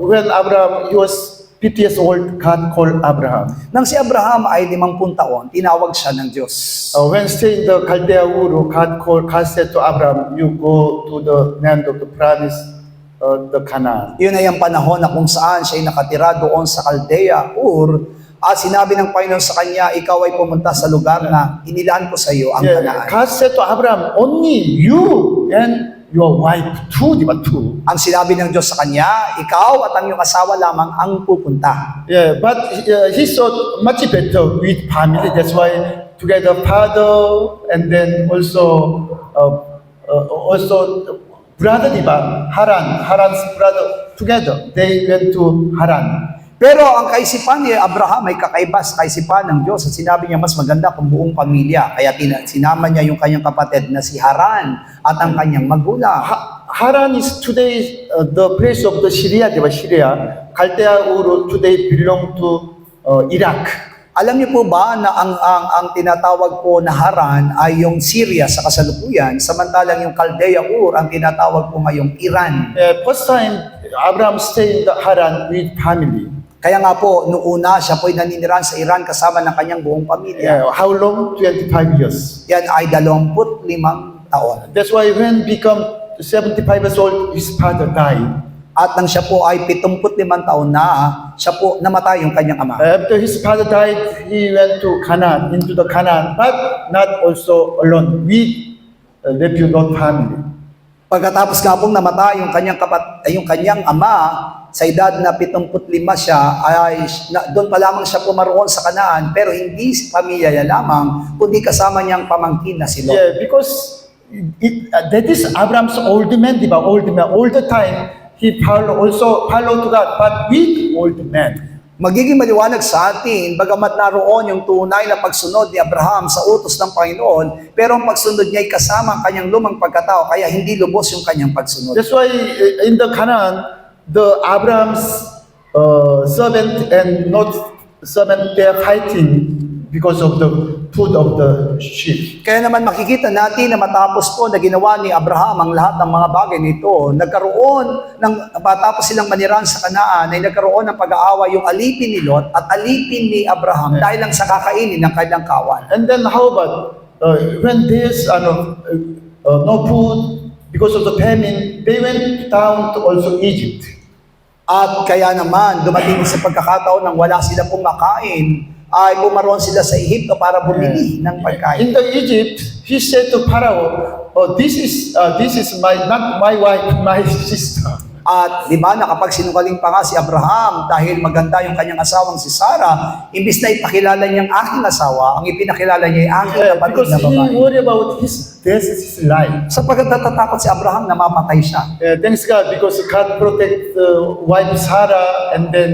when Abraham, he was 50 years old, God called Abraham. Nang si Abraham ay 50 taon, tinawag siya ng Diyos. When staying in the Chaldea Uru, God said to Abraham, you go to the land of the promise, the Canaan. Yun ay ang panahon na kung saan siya ay nakatira doon sa Caldea, Ur, at sinabi ng Panginoon sa kanya, ikaw ay pumunta sa lugar na inilaan ko sa iyo ang Canaan. God said to Abraham, only you and your wife too, di ba, too. Ang sinabi ng Diyos sa kanya, ikaw at ang iyong asawa lamang ang pupunta. But he thought much better with family. That's why together father and then also brother, di ba? Haran's brother, together. They went to Haran. Pero ang kaisipan ni Abraham ay kakaiba sa kaisipan ng Diyos at sinabi niya mas maganda kung buong pamilya. Kaya sinama niya yung kanyang kapatid na si Haran at ang kanyang magulang. Haran is today the place of the Syria, di ba? Syria. Chaldea Uru today belong to Iraq. Alam niyo po ba na ang tinatawag po na Haran ay yung Syria sa kasalukuyan, samantalang yung Caldea Ur ang tinatawag po ngayong Iran. First time, Abraham stayed in the Haran with family. Kaya nga po, noong una siya po'y naninirahan sa Iran kasama ng kanyang buong pamilya. How long? 25 years. Yan ay 25 taon. That's why when become 75 years old, his father died. At nang siya po ay 75 taon na, siya po namatay yung kanyang ama. After his father died, he went to Canaan, into the Canaan, but not also alone, with Nephew Lot family. Pagkatapos nga pong namatay yung kanyang ama, sa edad na 75 siya, doon pa lamang siya pumaroon sa Kanaan, pero hindi sa pamilya niya lamang, kundi kasama niyang pamangkin na si Lot. Yeah, because that is Abraham's old man, diba? Old man, all the time, he also followed to God, but with old man. Magiging maliwanag sa atin, bagamat naroon yung tunay na pagsunod ni Abraham sa utos ng Panginoon, pero ang pagsunod niya ay kasama ang kanyang lumang pagkatao, kaya hindi lubos yung kanyang pagsunod. That's why in the Canaan, the Abraham's servant and not servant, they are fighting because of the food of the sheep. Kaya naman makikita natin na matapos po na ginawa ni Abraham ang lahat ng mga bagay nito, matapos silang manirahan sa Kanaan, ay nagkaroon ng pag-aaway yung alipin ni Lot at alipin ni Abraham dahil lang sa kakainin ng kanyang kawan. And then how about when there's no food because of the famine, they went down to also Egypt. At kaya naman, dumating sa pagkakataon ng wala silang makain, ay pumaroon sila sa Ehipto para bumili ng pagkain. In the Egypt, he said to Pharaoh, "Oh, this is not my wife, my sister." At di ba nakapagsinungaling pa nga si Abraham dahil maganda yung kanyang asawang si Sarah, imbis na ipakilala niyang aking asawa, ang ipinakilala niya ay aking kapatid Because na he babae. worried about his death, his life. Sapagkat natatakot si Abraham na mapatay siya. Thanks God, because God protect the wife Sarah and then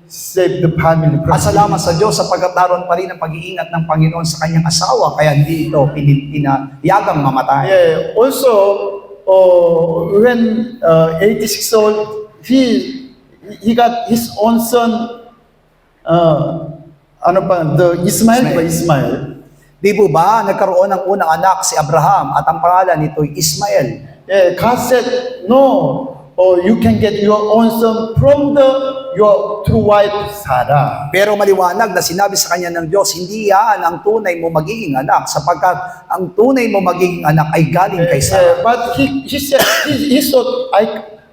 save the family. At salamat sa Diyos sapagkat naroon pa rin ang pag-iingat ng Panginoon sa kanyang asawa, kaya hindi ito pinayagang mamatay. Yeah. Also, when 86 old, he got his own son. The Ismail. Di po ba nagkaroon ng unang anak si Abraham at ang pangalan nito ay Ismael? Yeah, God said, "No, you can get your own son from your true wife Sarah." Pero maliwanag na sinabi sa kanya ng Diyos, hindi yan ang tunay mo magiging anak sapagkat ang tunay mo magiging anak ay galing kay Sarah. But he said he thought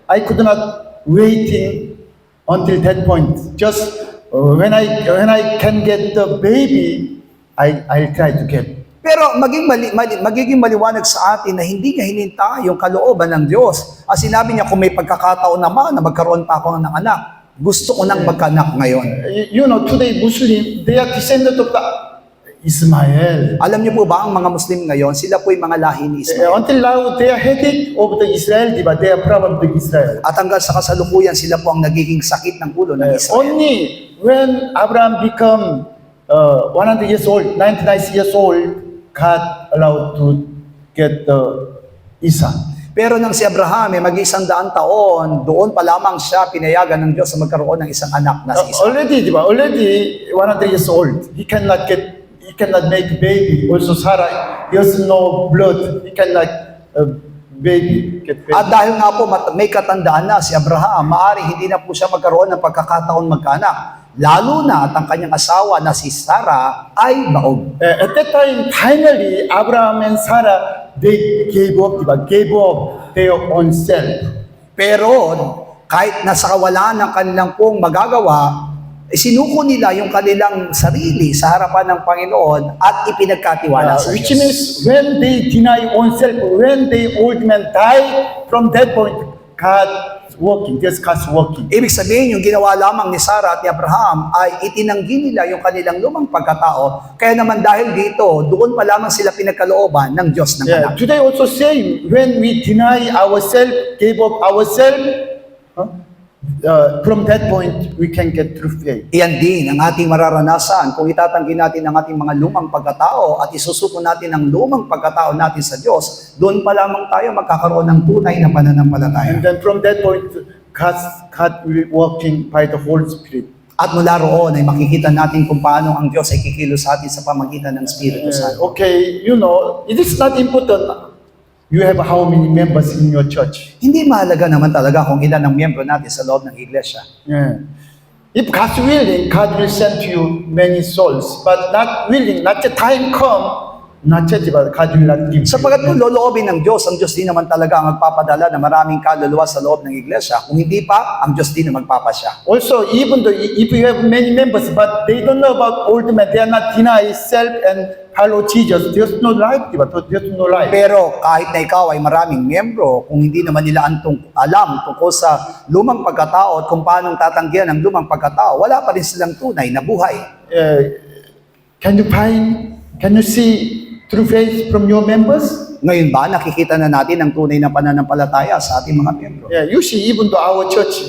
I could not waiting until that point. Just when I can get the baby, I'll try to get. Pero magiging maliwanag sa atin na hindi niya hinintay yung kalooban ng Diyos. At sinabi niya, kung may pagkakataon naman na magkaroon pa ako ng anak, gusto ko nang magkanak ngayon. You know, today Muslim, they are descendant of the Ismail. Alam niyo po ba ang mga Muslim ngayon, sila po yung mga lahi ni Ismael. Until now, they are headed of the Israel, diba? They are proud of the Israel. At hanggang sa kasalukuyan, sila po ang nagiging sakit ng ulo ng Israel. Only when Abraham become 100 years old, 99 years old, God allowed to get the Isa. Pero nang si Abraham ay mag-100 taon, doon pa lamang siya pinayagan ng Diyos na magkaroon ng isang anak na si Isa. Already 100 years old. He cannot make baby. Also Sarah, he has no blood. He cannot get baby. At dahil nga po may katandaan na si Abraham, maari hindi na po siya magkaroon ng pagkakataon magkaanak. Lalo na at ang kanyang asawa na si Sarah ay baog. At that time, finally, Abraham and Sarah, they gave up their own self. Pero kahit nasa kawalan ng kanilang pong magagawa, sinuko nila yung kanilang sarili sa harapan ng Panginoon at ipinagkatiwala sa Which Diyos. means when they deny own self, when the old man died, from that point, God's working. Ibig sabihin, yung ginawa lamang ni Sarah at ni Abraham ay itinanggi nila yung kanilang lumang pagkatao. Kaya naman dahil dito, doon pa lamang sila pinagkalooban ng Diyos ng anak. Today also same. When we deny ourselves, give up ourselves, from that point, we can get through faith. Iyan din ang ating mararanasan kung itatanggi natin ang ating mga lumang pagkatao at isusuko natin ang lumang pagkatao natin sa Diyos, doon pa lamang tayo magkakaroon ng tunay na pananampalataya. And then from that point, God will be working by the Holy Spirit. At mula roon ay makikita natin kung paano ang Diyos ay kikilos sa atin sa pamagitan ng Espiritu Santo. Okay, you know, it is not important you have how many members in your church. Hindi mahalaga naman talaga kung ilan ang miyembro natin sa loob ng iglesia. Yeah. If God's willing, God will send to you many souls. But not willing, not the time come, not yet, but God will not give. Sapagat kung loloobin ng Diyos, ang Diyos din naman talaga ang magpapadala na maraming kaluluwa sa loob ng iglesia. Kung hindi pa, ang Diyos din ang magpapasya. Also, even though if you have many members, but they don't know about old man, they are not deny self and follow Jesus. There's no life, diba? There's no life. Pero kahit na ikaw ay maraming miyembro, kung hindi naman nila alam tungkol sa lumang pagkatao at kung paano tatanggihan ang lumang pagkatao, wala pa rin silang tunay na buhay. Can you see true faith from your members? Ngayon ba, nakikita na natin ang tunay na pananampalataya sa ating mga miyembro? Yeah, you see, even though our church,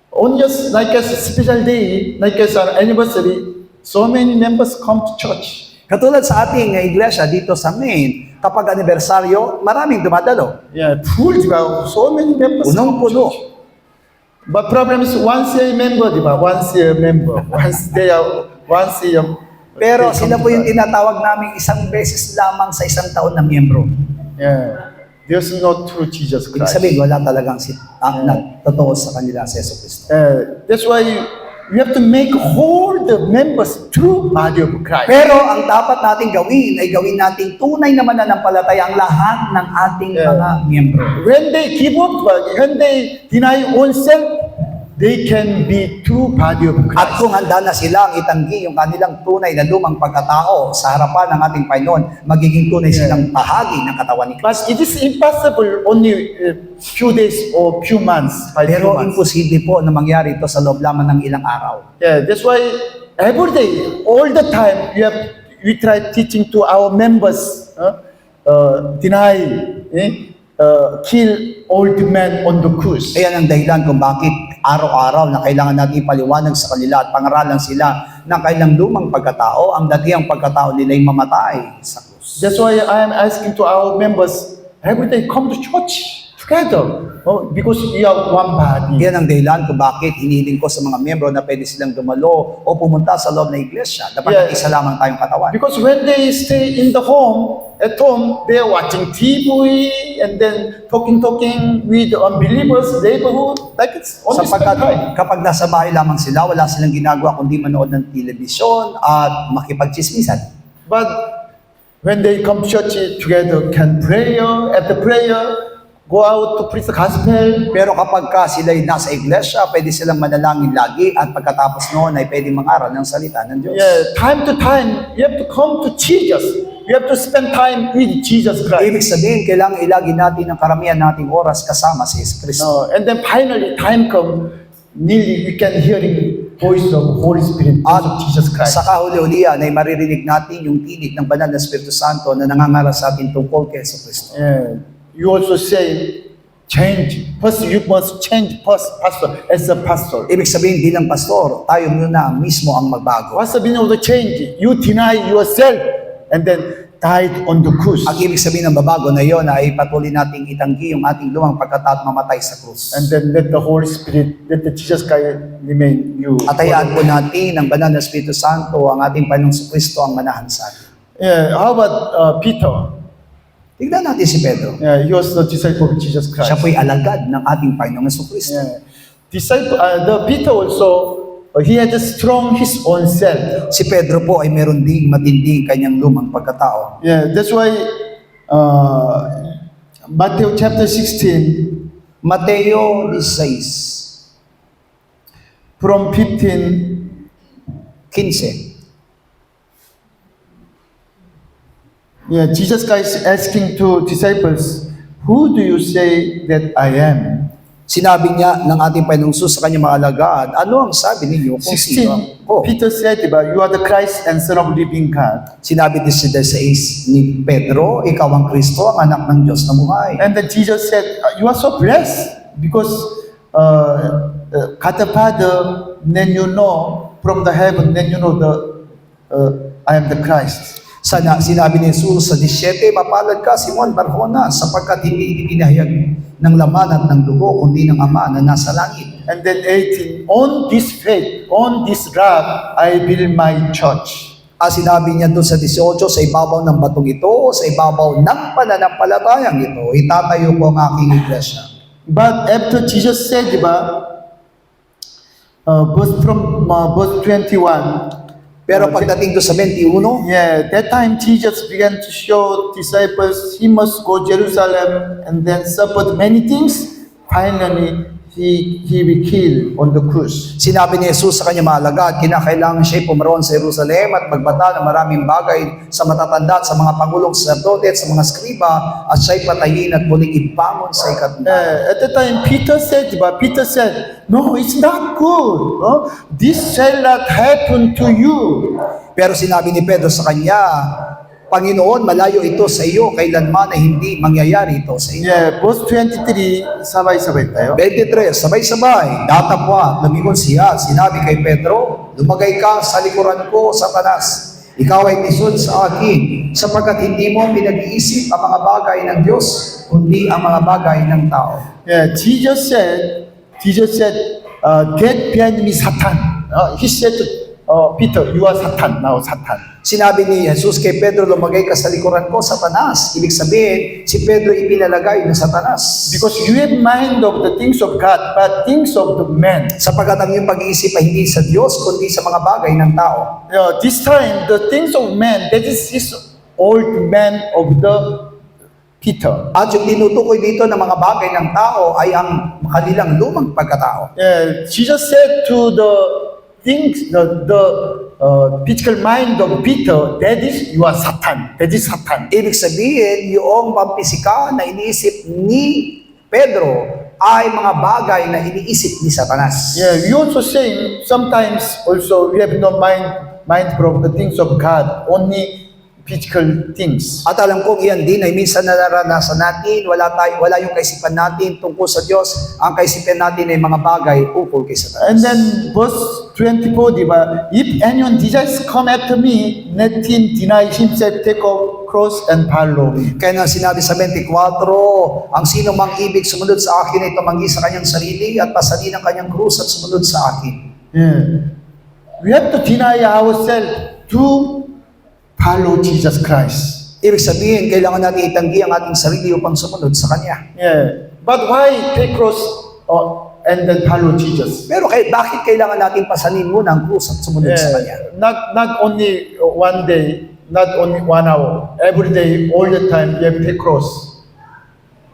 on just like a special day, like as an anniversary, so many members come to church. Katulad sa ating iglesia dito sa Maine, kapag anibersaryo, maraming dumadalo. Yeah, full, diba? So many members come to Punong-puno. church. But problem is once a member, diba? Once a member. Once a Pero sila po yung tinatawag namin isang beses lamang sa isang taon na miyembro. Yeah. There's no true Jesus Ibig Christ. sabihin, wala talagang totoo sa kanila sa Yeso Cristo. That's why we have to make whole the members true body of Christ. Pero ang dapat natin gawin ay gawin nating tunay na mananampalataya ang lahat ng ating Yeah. mga miyembro. When they give up, when they deny oneself, they can be true body of At Christ. kung handa na silang itanggi yung kanilang tunay na lumang pagkatao sa harapan ng ating Panginoon, magiging tunay silang bahagi ng katawan ni But Kristo. it is impossible only few days or few months. By few Pero months. imposible po na mangyari ito sa loob lamang ng ilang araw. Yeah, that's why every day, all the time, we try teaching to our members, deny, kill old men on the cross. Ayan ang dahilan kung bakit araw-araw na kailangan natin ipaliwanag sa kanila at pangaralan sila ng kailang lumang pagkatao, ang datihang pagkatao nila ay mamatay sa krus. That's why I am asking to our members, every day come to church together, because we are one body. Yan ang dahilan kung bakit hinihiling ko sa mga miyembro na pwede silang dumalo o pumunta sa loob ng iglesia. Dapat Yeah. isa lamang tayong katawan. Because when they stay in the at home, they are watching TV and then talking with the unbelievers, neighborhood, like it's only spend Sapagkat time. kapag nasa bahay lamang sila, wala silang ginagawa kundi manood ng telebisyon at makipagchismisan. But when they come to church together, can prayer, at the prayer, go out to preach the gospel. Pero kapag ka sila'y nasa iglesia, pwede silang manalangin lagi at pagkatapos noon ay pwedeng mangaral ng salita ng Diyos. Yeah, time to time, you have to come to Jesus. You have to spend time with Jesus Christ. Ibig sabihin, kailangan ilagi natin ang karamihan nating oras kasama si Jesus Kristo. And then finally, time come, nearly we can hearing voice of Holy Spirit, At of Jesus Christ. sa kahuli-hulihan ay maririnig natin yung tinig ng banal na Espiritu Santo na nangangaral sa atin tungkol kay Jesus Kristo. Yeah. You also say, change. First, you must change first, pastor, as a pastor. Ibig sabihin, bilang pastor, tayo muna mismo ang magbago. What's the meaning of the change? You deny yourself and then died on the cross. Ang ibig sabihin ng babago na iyon ay patuloy nating itanggi yung ating lumang pagkatao at mamatay sa krus. And then let the Holy Spirit, let the Jesus Christ remain you. At hayaan po natin ang banal na Espiritu Santo, ang ating Panginoong Kristo ang manahan sa atin. Yeah, how about Peter? Tignan natin si Pedro. Yeah, he was the disciple of Jesus Christ. Siya po'y alagad ng ating Panginoong Kristo. Yeah. The Peter also, he had a strong his own self. Si Pedro po ay meron ding matinding kanyang lumang pagkatao. Yeah, that's why Matthew chapter 16, Mateo 16, from 15, 15. yeah, Jesus Christ asking to disciples, who do you say that I am? Sinabi niya ng ating Panginoong Jesus sa kanyang mga alagad, ano ang sabi ninyo kung sino 16, ako? Peter said, diba, you are the Christ and Son of living God. Sinabi din si 16 ni Pedro, ikaw ang Kristo, ang anak ng Diyos na buhay. And then Jesus said, you are so blessed because God the Father, then you know from the heaven, then you know I am the Christ. Sinabi ni Jesus sa 17, mapalad ka, Simon Barjona, sapagkat hindi ipinahayag ng laman at ng dugo, kundi ng Ama na nasa langit. And then 18, on this faith, on this rock, I build my church. Sinabi niya doon sa 18, sa ibabaw ng batong ito, sa ibabaw ng pananampalatayang ito, itatayo ko ang aking iglesia. But after Jesus said, verse 21, Pero pagdating doon sa 21, yeah, that time Jesus began to show disciples he must go Jerusalem and then suffered many things. Finally, he will kill on the cross. sinabi ni Jesus sa kanyang mga alagad, kinakailangan siya pumaroon sa Jerusalem at magbata ng maraming bagay sa matatanda at sa mga pangulong sacerdote at sa mga skriba at siya'y patayin at muling ibangon sa ikatlo. At that time, Peter said, no, it's not good. This shall not happen to you. Pero sinabi ni Pedro sa kanya, Panginoon, malayo ito sa iyo, kailanman ay hindi mangyayari ito sa inyo. Yeah, verse 23, sabay-sabay tayo. 23, sabay-sabay, datapwa, lumingon siya, sinabi kay Pedro, lumagay ka sa likuran ko, Satanas. Ikaw ay tisod sa akin, sapagkat hindi mo pinag-iisip ang mga bagay ng Diyos, kundi ang mga bagay ng tao. Yeah, Jesus said, get behind me, Satan. He said to Peter, you are Satan, now Satan. Sinabi ni Jesus kay Pedro, lumagay ka sa likuran ko, Satanas. Ibig sabihin, si Pedro ipinalagay ng Satanas. Because you have mind of the things of God, but things of the man. Sapagkat ang iyong pag-iisip ay hindi sa Diyos, kundi sa mga bagay ng tao. This time, the things of man, that is his old man of the Peter. At yung tinutukoy dito ng mga bagay ng tao ay ang kanilang lumang pagkatao. Jesus said to the things, the physical mind of Peter, that is, you are Satan. That is Satan. Ibig sabihin, yung pampisika na iniisip ni Pedro ay mga bagay na iniisip ni Satanas. Yeah, we also say sometimes also we have no mind from the things of God, only physical things. At alam kong iyan din ay minsan nararanasan natin, wala yung kaisipan natin tungkol sa Diyos. Ang kaisipan natin ay mga bagay ukol kay Satanas. And then verse 24, diba? If anyone desires to come after me, let him deny himself, take up cross and follow me. Kaya nga sinabi sa 24, ang sino mang ibig sumunod sa akin ay tumanggi sa kanyang sarili at pasalin ang kanyang krus at sumunod sa akin. Yeah. We have to deny ourselves to follow Jesus Christ. Ibig sabihin, kailangan natin itanggi ang ating sarili upang sumunod sa Kanya. Yeah. But why take cross and then follow Jesus? Pero bakit kailangan natin pasanin muna ang krus at sumunod sa Kanya? Not only one day, not only 1 hour. Every day, all the time, you have to take cross.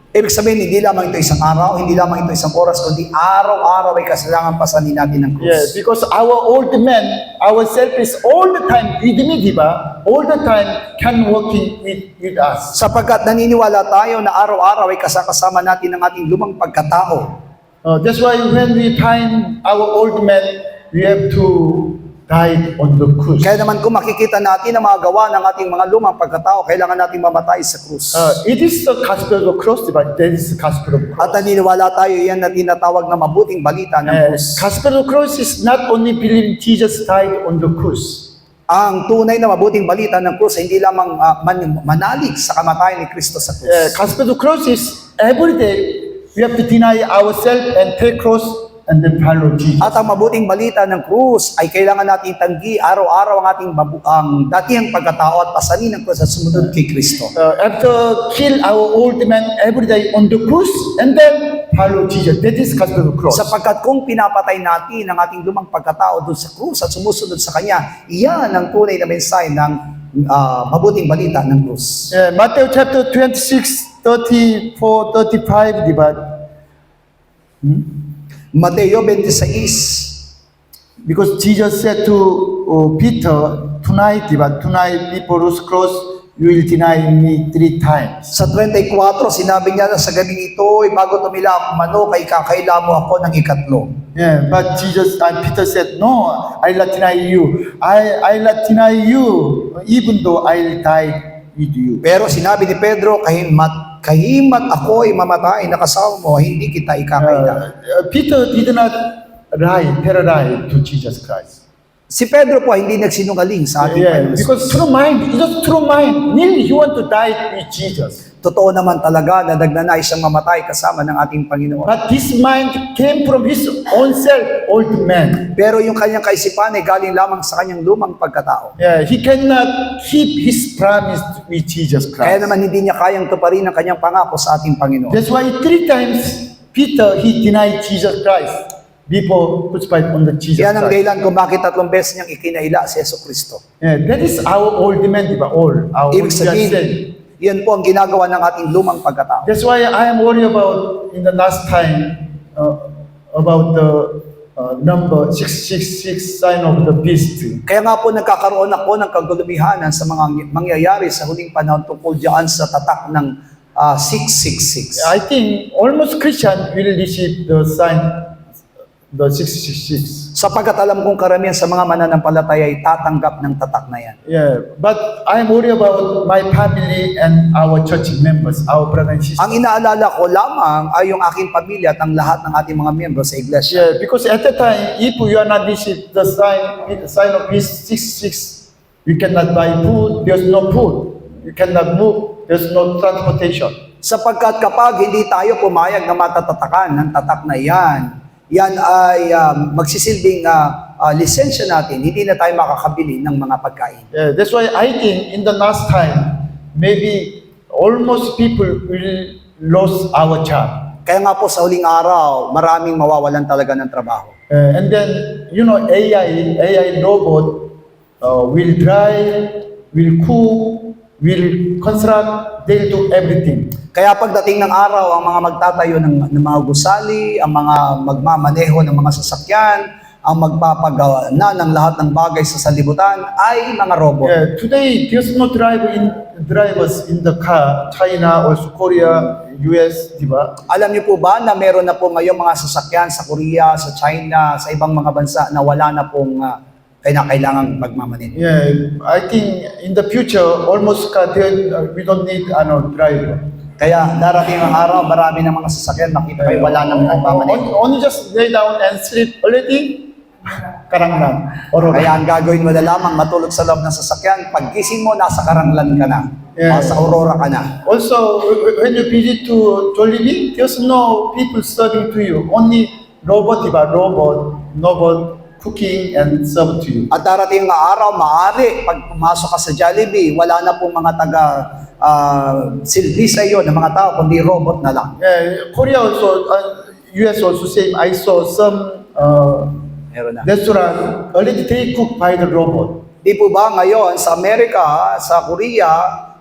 Ibig sabihin, hindi lamang ito isang araw, hindi lamang ito isang oras, kundi araw-araw ay kailangan pasanin natin ang krus. Yeah, because our old man, ourself is all the time with me, diba? All the time can working with us. Sapagkat naniniwala tayo na araw-araw ay kasama natin ang ating lumang pagkatao. That's why when we find our old man, we have to die on the cross. Kaya naman kung makikita natin ang mga gawa ng ating mga lumang pagkatao, kailangan natin mamatay sa krus. It is the gospel of the cross, diba? That is the gospel of the At cross. naniniwala tayo yan na tinatawag na mabuting balita ng krus. Gospel of the cross is not only believing Jesus died on the cross. Ang tunay na mabuting balita ng krus ay hindi lamang manalig sa kamatayan ni Kristo sa krus. Gospel of the cross is every day we have to deny ourselves and take cross and then follow Jesus. At ang mabuting balita ng krus ay kailangan natin tanggi araw-araw ang ating ang datihang pagkatao at pasanin ang krus at sumunod kay Kristo. After kill our old man every day on the cross and then follow Jesus. That is gospel of the cross. Sapagkat kung pinapatay natin ang ating lumang pagkatao doon sa krus at sumusunod sa Kanya, iyan ang tunay na mensahe ng mabuting balita ng krus. Matthew chapter 26, 34, 35, diba? Mateo 26, Because Jesus said to Peter, tonight, diba? Tonight, before this cross, you will deny me 3 times. sa 24, sinabi niya na sa gabing ito, bago tumila ako manok, ay kakaila mo ako ng ikatlo. Yeah, but Jesus and Peter said, no, I'll not deny you. I'll not deny you, even though I'll die with you. Pero sinabi ni Pedro, kahimat ako ay mamatay na kasama mo, hindi kita ikakaila. Peter did not lie, tell a lie to Jesus Christ. Si Pedro po hindi nagsinungaling sa ating Yeah, Panginoon. because through mind, just through mind, nearly he want to die with Jesus. Totoo naman talaga na nagnanais siyang mamatay kasama ng ating Panginoon. But this mind came from his own self, old man. Pero yung kanyang kaisipan ay galing lamang sa kanyang lumang pagkatao. Yeah, he cannot keep his promise with Jesus Kaya Christ. naman hindi niya kayang tuparin ang kanyang pangako sa ating Panginoon. That's why 3 times Peter, he denied Jesus Christ before crucified on the Jesus Yan ang Christ. dahilan kung bakit 3 beses niyang ikinaila si Yeso Kristo. Yeah, that is our old man, diba? Our Ibig old sabihin, sin. yan po ang ginagawa ng ating lumang pagkatao. That's why I am worried about in the last time about the number 666 sign of the beast. Kaya nga po nagkakaroon ako ng kagulumihanan sa mga mangyayari sa huling panahon tungkol diyan sa tatak ng 666. I think almost Christian will receive the sign, the 666. Sapagkat alam kong karamihan sa mga mananampalataya ay tatanggap ng tatak na yan. Yeah, but I am worried about my family and our church members, our brothers and sisters. Ang inaalala ko lamang ay yung aking pamilya at ang lahat ng ating mga miyembro sa iglesia. Yeah, because at that time, if you are not receive the sign of this 666, you cannot buy food. There's no food. You cannot move. There's no transportation. Sapagkat kapag hindi tayo pumayag na matatatakan ng tatak na yan ay magsisilbing lisensya natin, hindi na tayo makakabili ng mga pagkain. Yeah, that's why I think in the last time, maybe almost people will lose our job. Kaya nga po sa huling araw, maraming mawawalan talaga ng trabaho. And then, you know, AI robot will drive, will cook, will construct, they'll do everything. Kaya pagdating ng araw, ang mga magtatayo ng mga gusali, ang mga magmamaneho ng mga sasakyan, ang magpapagawa na ng lahat ng bagay sa sanlibutan ay mga robot. Yeah, today there's no drivers in the car, China, also Korea, US, diba? Alam niyo po ba na meron na po ngayon mga sasakyan sa Korea, sa China, sa ibang mga bansa na wala na pong kailangang magmamaneho. Yeah, I think in the future, almost we don't need driver. Kaya darating ang araw, marami ng mga sasakyan, makita kayo, wala nang magmamaneho. Only just lay down and sleep already, karanglan. Kaya ang gagawin mo na lamang, matulog sa loob ng sasakyan, paggising mo, nasa Karanglan ka na, Yeah. sa Aurora ka na. Also, when you visit to Jollibee, there's no people serving to you. Only robot, diba? Robot cooking and serve to you. At darating ang araw, maaari, pag pumasok ka sa Jollibee, wala na pong mga silbi sa iyo ng mga tao, kundi robot na lang. Yeah, Korea also, US also same. I saw some Meron na. restaurant already they cook by the robot. Di po ba ngayon, sa Amerika, sa Korea,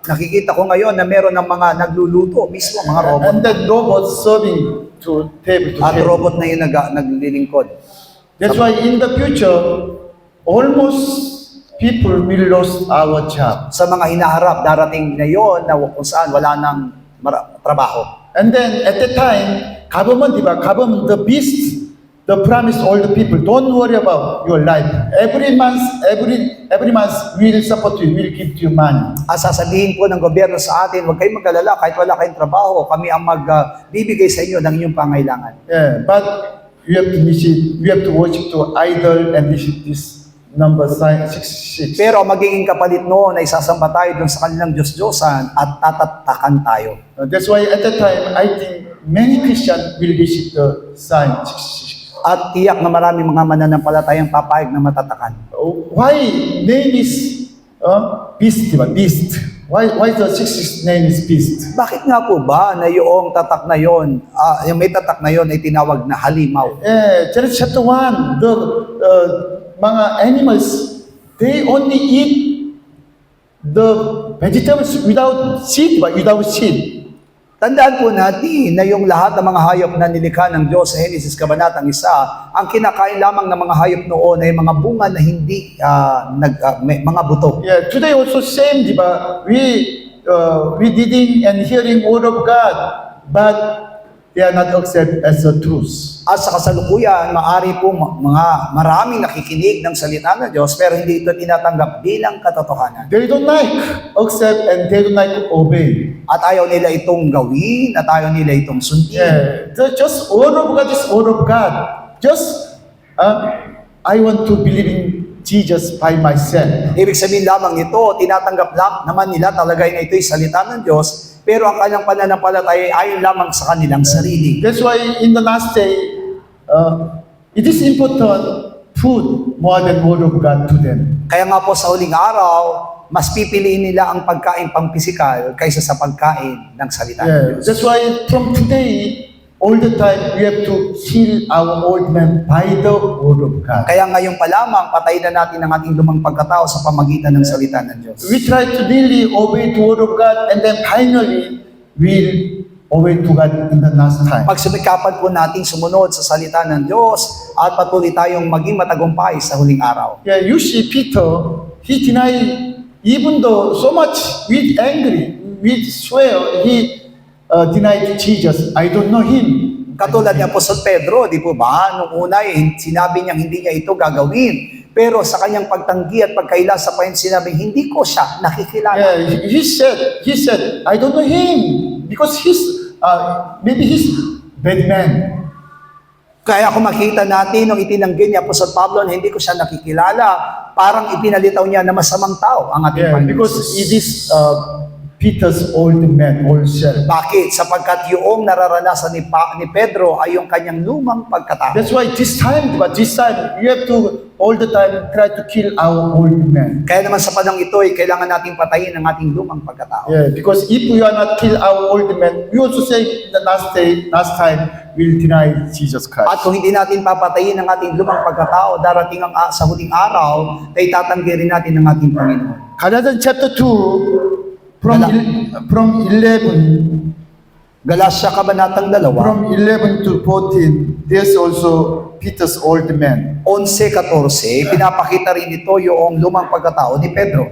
nakikita ko ngayon na meron ng mga nagluluto, mismo mga robot. And that robot serving to table to At table. robot na yun naglilingkod. That's why in the future, almost people will lose our job. Sa mga hinaharap, darating na yun na kung saan wala nang trabaho. And then at the time, government, the beast, the promise all the people, don't worry about your life. Every month, we'll support you, we'll give you money. At sasabihin po ng gobyerno sa atin, huwag kayong mag-alala, kahit wala kayong trabaho, kami ang magbibigay sa inyo ng inyong pangailangan. Yeah, but we have to worship to idol and this number sign 666. Pero ang magiging kapalit noon ay sasamba tayo dun sa kanilang Diyos-Diyosan at tatatakan tayo. That's why at that time, I think many Christians will receive the sign 666. At tiyak na marami mga mananampalatayang papayag na matatakan. Why name is beast, diba? Beast. Why the 66 name is beast? Bakit nga po ba na yung tatak na yon, yung may tatak na yon ay tinawag na halimaw? Genesis chapter 1, the mga animals, they only eat the vegetables without seed, but without seed. Tandaan po natin na yung lahat ng mga hayop na nilikha ng Diyos sa Genesis Kabanatang 1, ang kinakain lamang ng mga hayop noon ay mga bunga na hindi mga buto. Yeah, today also same, diba? We didn't and hearing word of God, but they are not accepted as the truth. At sa kasalukuyan, maaari po maraming nakikinig ng salita ng Diyos pero hindi ito tinatanggap bilang katotohanan. They don't like accept and they don't like obey. At ayaw nila itong gawin, at ayaw nila itong sundin. Yeah, just word of God is word of God. Just I want to believe in Jesus by myself. Ibig sabihin lamang nito, tinatanggap lang naman nila talaga na ito'y salita ng Diyos, pero ang kanyang pananampalataya ay ayon lamang sa kanilang sarili. That's why in the last day, it is important food more than word of God to them. Kaya nga po sa huling araw, mas pipiliin nila ang pagkain pang-pisikal kaysa sa pagkain ng salita ng Yeah. Diyos. That's why from today, all the time we have to heal our old man by the word of God. Kaya ngayon pa lamang, patayin na natin ang ating lumang pagkatao sa pamagitan ng salita ng Diyos. We try to really obey the word of God, and then finally we'll obey to God in the last time. Pagsumikapan po natin sumunod sa salita ng Diyos at patuloy tayong maging matagumpay sa huling araw. Yeah, you see Peter, he denied, even though so much with angry, with swear, he denied Jesus. I don't know him. Katulad ni Apostol Pedro, di po ba? Nung una, sinabi niyang hindi niya ito gagawin. Pero sa kanyang pagtanggi at pagkaila sa Panginoon, sinabi, hindi ko siya nakikilala. Yeah, he said, I don't know him because maybe he's bad man. Kaya kung makita natin nung itinanggi ni Apostol Pablo na hindi ko siya nakikilala, parang ipinalitaw niya na masamang tao ang ating Yeah, Panginoon. because it is Peter's old man, old self. Bakit? Sapagkat yung nararanasan ni Pedro ay yung kanyang lumang pagkatao. That's why this time we have to all the time try to kill our old man. Kaya naman sa panahon ito ay kailangan nating patayin ang ating lumang pagkatao. Yeah, because if we are not kill our old man, we also say the last time we'll deny Jesus At Christ. kung hindi natin papatayin ang ating lumang pagkatao, darating ang sa huling araw, ay tatanggi rin natin ang ating Panginoon. Galatians chapter 2 from 11 Galasya Kabanatang 2, from 11 to 14, there's also Peter's old man. 11-14, pinapakita rin ito yung lumang pagkatao ni Pedro.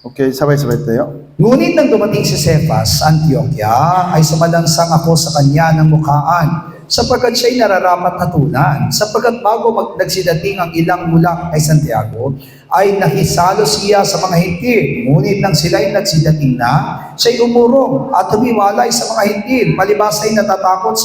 Okay, sabay-sabay tayo. Ngunit nang dumating si Cephas sa Antioquia, ay sumalansang ako sa kanya ng mukhaan, sapagkat siya'y nararapat hatulan, sapagkat bago nagsidating ang ilang mula kay Santiago, ay nahisalo siya sa mga hintil. Ngunit nang sila'y nagsidating na, siya'y umurong at tumiwalay sa mga hintil, palibas ay natatakot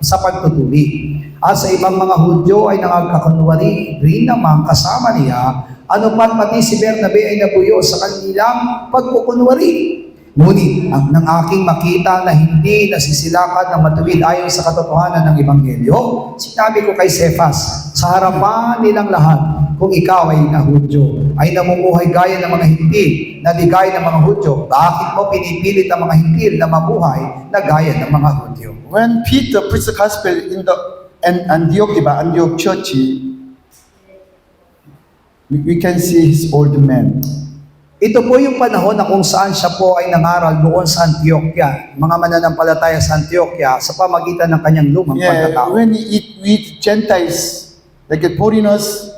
sa pagtutuli. At sa ibang mga Hudyo ay nangagkakunwari rin naman kasama niya, ano pat pati si Bernabe ay nabuyo sa kanilang pagkukunwari. Ngunit nang aking makita na hindi nasisilakan ng matuwid ayon sa katotohanan ng Ebanghelyo, sinabi ko kay Cephas, sa harapan nilang lahat, kung ikaw ay na Hudyo, ay namumuhay gaya ng mga hintil, na di gaya ng mga Hudyo, bakit mo pinipilit ang mga hintil na mabuhay na gaya ng mga Hudyo? When Peter preached the gospel in the Antioch church, we can see his old man. Ito po yung panahon na kung saan siya po ay nangaral doon sa Antioquia, mga mananampalataya sa Antioquia, sa pamagitan ng kanyang lumang Yeah, pagkatao. when he eat with Gentiles, like foreigners,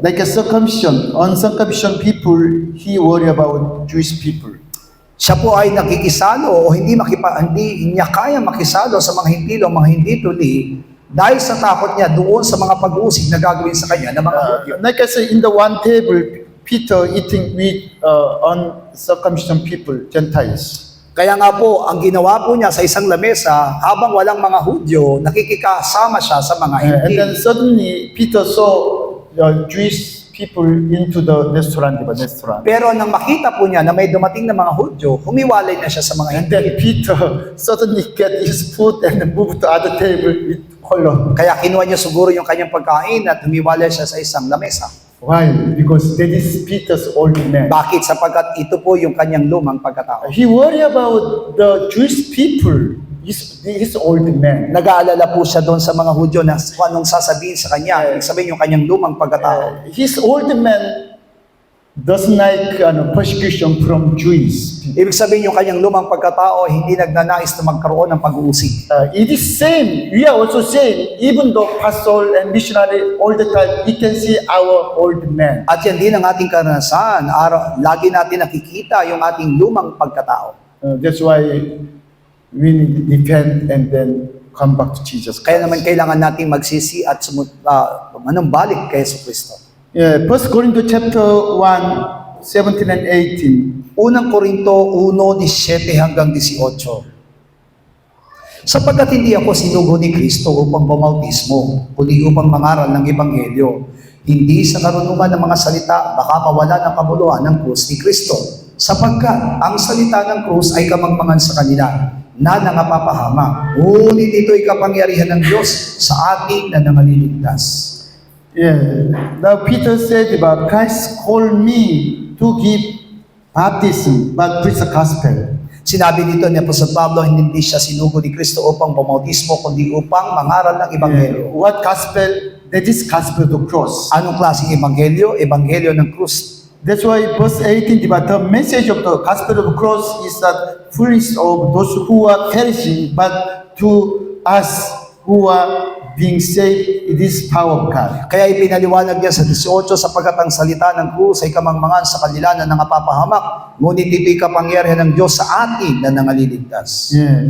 like a uncircumcision people, he worry about Jewish people. Siya po ay nakikisalo o hindi niya kaya makisalo sa mga hindi o mga hindi tuli dahil sa takot niya doon sa mga pag-uusig na gagawin sa kanya ng mga Hudyo. Like I say, in the one table, Peter eating with uncircumcision people, Gentiles. Kaya nga po, ang ginawa po niya sa isang lamesa, habang walang mga Hudyo, nakikisama siya sa mga And hindi. then suddenly, Peter saw Jewish people into the restaurant. Pero nang makita po niya na may dumating na mga Hudyo, humiwalay na siya sa mga And hindi. then Peter suddenly get his food and move to other table with color. Kaya kinuha niya siguro yung kanyang pagkain at humiwalay siya sa isang lamesa. Why? Because that is Peter's old man. Bakit? Sapagkat ito po yung kanyang lumang pagkatao. He worry about the Jewish people. His old man. Nag-aalala po siya doon sa mga Hudyo na kung anong sasabihin sa kanya. Ibig sabihin yung kanyang lumang pagkatao. His old man doesn't like persecution from Jews. Ibig sabihin yung kanyang lumang pagkatao hindi nagnanais na magkaroon ng pag-uusig. It is same. We are also same. Even though pastor and missionary all the time, we can see our old man. At yan din ang ating karanasan. Lagi natin nakikita yung ating lumang pagkatao. That's why we need to repent and then come back to Jesus Christ. Kaya naman kailangan nating magsisi at manumbalik kay Yesu Kristo. Yeah, 1 Corinthians chapter 1, 17 and 18. Unang Korinto 1:17 hanggang 18. Sapagkat hindi ako sinugo ni Kristo upang bamautismo, kundi upang mangaral ng Ebanghelyo, hindi sa karunungan ng mga salita, baka mawala ng kabuluhan ng krus ni Kristo. sapagkat ang salita ng krus ay kamangmangan sa kanila na nangapapahamak. Ngunit ito'y kapangyarihan ng Diyos sa ating na nangaliligtas. Yeah. Now Peter said about Christ called me to give baptism, but preach the gospel. Sinabi dito ni Apostol Pablo, hindi siya sinugo ni Kristo upang bautismo, kundi upang mangaral ng Ebanghelyo. What gospel? That is gospel of the cross. Anong klaseng Ebanghelyo? Ebanghelyo ng krus. That's why verse 18, but the message of the gospel of the cross is that fullness of those who are perishing, but to us who are being saved, it is power of God. Kaya ipinaliwanag niya sa 18, sapagkat ang salita ng krus ay kamangmangan sa kanila na nangapapahamak, ngunit ito'y kapangyarihan ng Diyos sa atin na nangaliligtas. Yeah.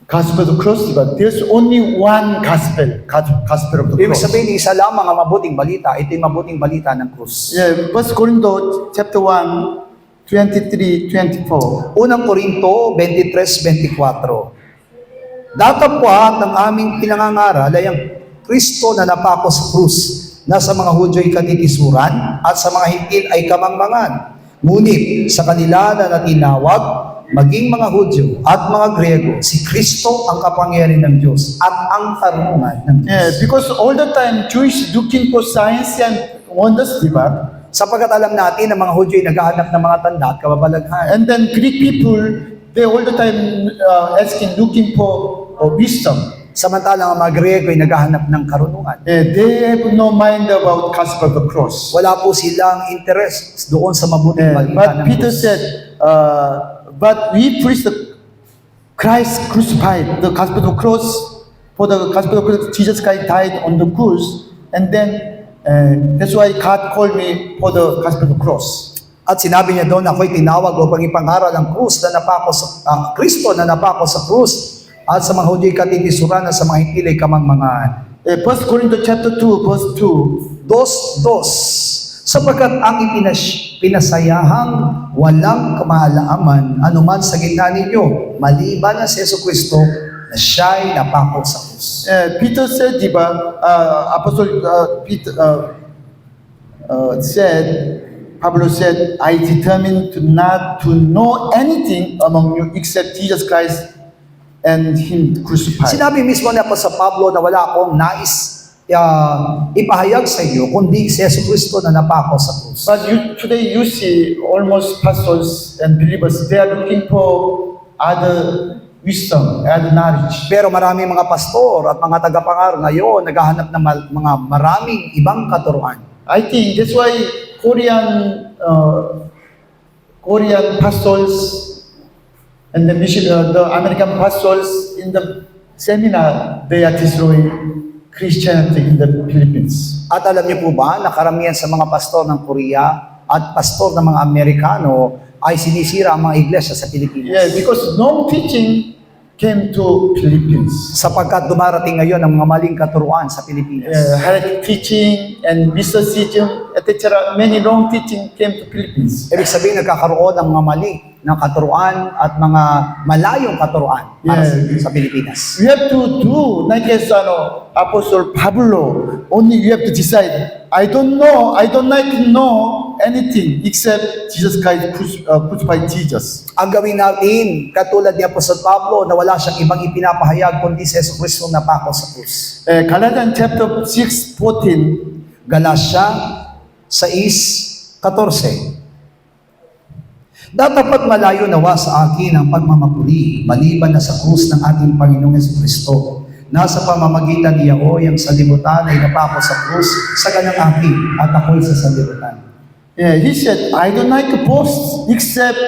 Gospel of the cross, but there's only one gospel of the Ibig cross. sabihin, isa lamang ang mabuting balita. Ito'y mabuting balita ng krus. Yeah, 1 Corinthians chapter 1, 23, 24. Unang Korinto 23:24. Datapwat ang aming pinangangaral ay ang Kristo na napako sa krus, na sa mga Hudyo'y katitisuran at sa mga Hintil ay kamangmangan. Ngunit sa kanila na natinawag, maging mga Hudyo at mga Griego, si Kristo ang kapangyarihan ng Diyos at ang karunungan ng Diyos. Yeah, because all the time Jewish looking for signs and wonders, diba? Sapagkat alam natin na mga Hudyo ay naghahanap ng mga tanda at kababalaghan. And then Greek people, they all the time asking, looking for wisdom. Samantalang ang mga Griego ay naghahanap ng karunungan. Yeah, they have no mind about gospel of the cross. Wala po silang interest doon sa mabuting Yeah, balita but ng Peter krus. said, but we preach the Christ crucified, the gospel of the cross. For the gospel of the cross, Jesus Christ died on the cross, and then that's why God called me for the gospel of the cross. At sinabi niya doon, ako'y tinawag upang ipangaral ang krus na napako sa Kristo na napako sa krus, at sa mga Hudyo'y katitisuran at sa mga Hintil ay kamangmangan. 1 Corinthians chapter 2, verse 2. 2:2. Sapagkat ang pinasayahang walang kamalaaman anuman sa gitna ninyo, maliban na si Jesucristo na siya'y napako sa krus. Peter said, diba, Apostle Peter said, Pablo said, I determined to not to know anything among you except Jesus Christ and Him crucified. Sinabi mismo niya po sa Pablo na wala akong nais ipahayag sa iyo, kundi si Jesucristo na napako sa krus. But today you see almost pastors and believers, they are looking for other wisdom, other knowledge. Pero maraming mga pastor at mga tagapangaral ngayon naghahanap ng mga maraming ibang katuruan. I think that's why Korean pastors and the American pastors in the seminar, they are destroying Christianity in the Philippines. At alam niyo po ba na karamihan sa mga pastor ng Korea at pastor ng mga Amerikano ay sinisira ang mga iglesia sa Pilipinas? Yeah, because no teaching came to Philippines. Sapagkat dumarating ngayon ang mga maling katuruan sa Pilipinas. Heretic teaching and mysticism, etc. Many wrong teaching came to Philippines. Ibig sabihin nagkakaroon ng mga mali ng katuruan at mga malayong katuruan para sa Pilipinas. We have to do, like as Apostle Pablo, only you have to decide. I don't like to know anything except Jesus Christ crucified Jesus. Ang gawin natin, katulad ni Apostol Pablo, na wala siyang ibang ipinapahayag kundi si Jesucristo na napako sa krus. Galatians chapter 6:14. Galatia 6:14. Datapat malayo nawa sa akin ang pagmamapuri, maliban na sa krus ng ating Panginoong Jesucristo. Nasa pamamagitan niya o ang sanlibutan ay napako sa krus sa ganang akin at ako'y sa sanlibutan. Yeah, he said, I don't like to boast except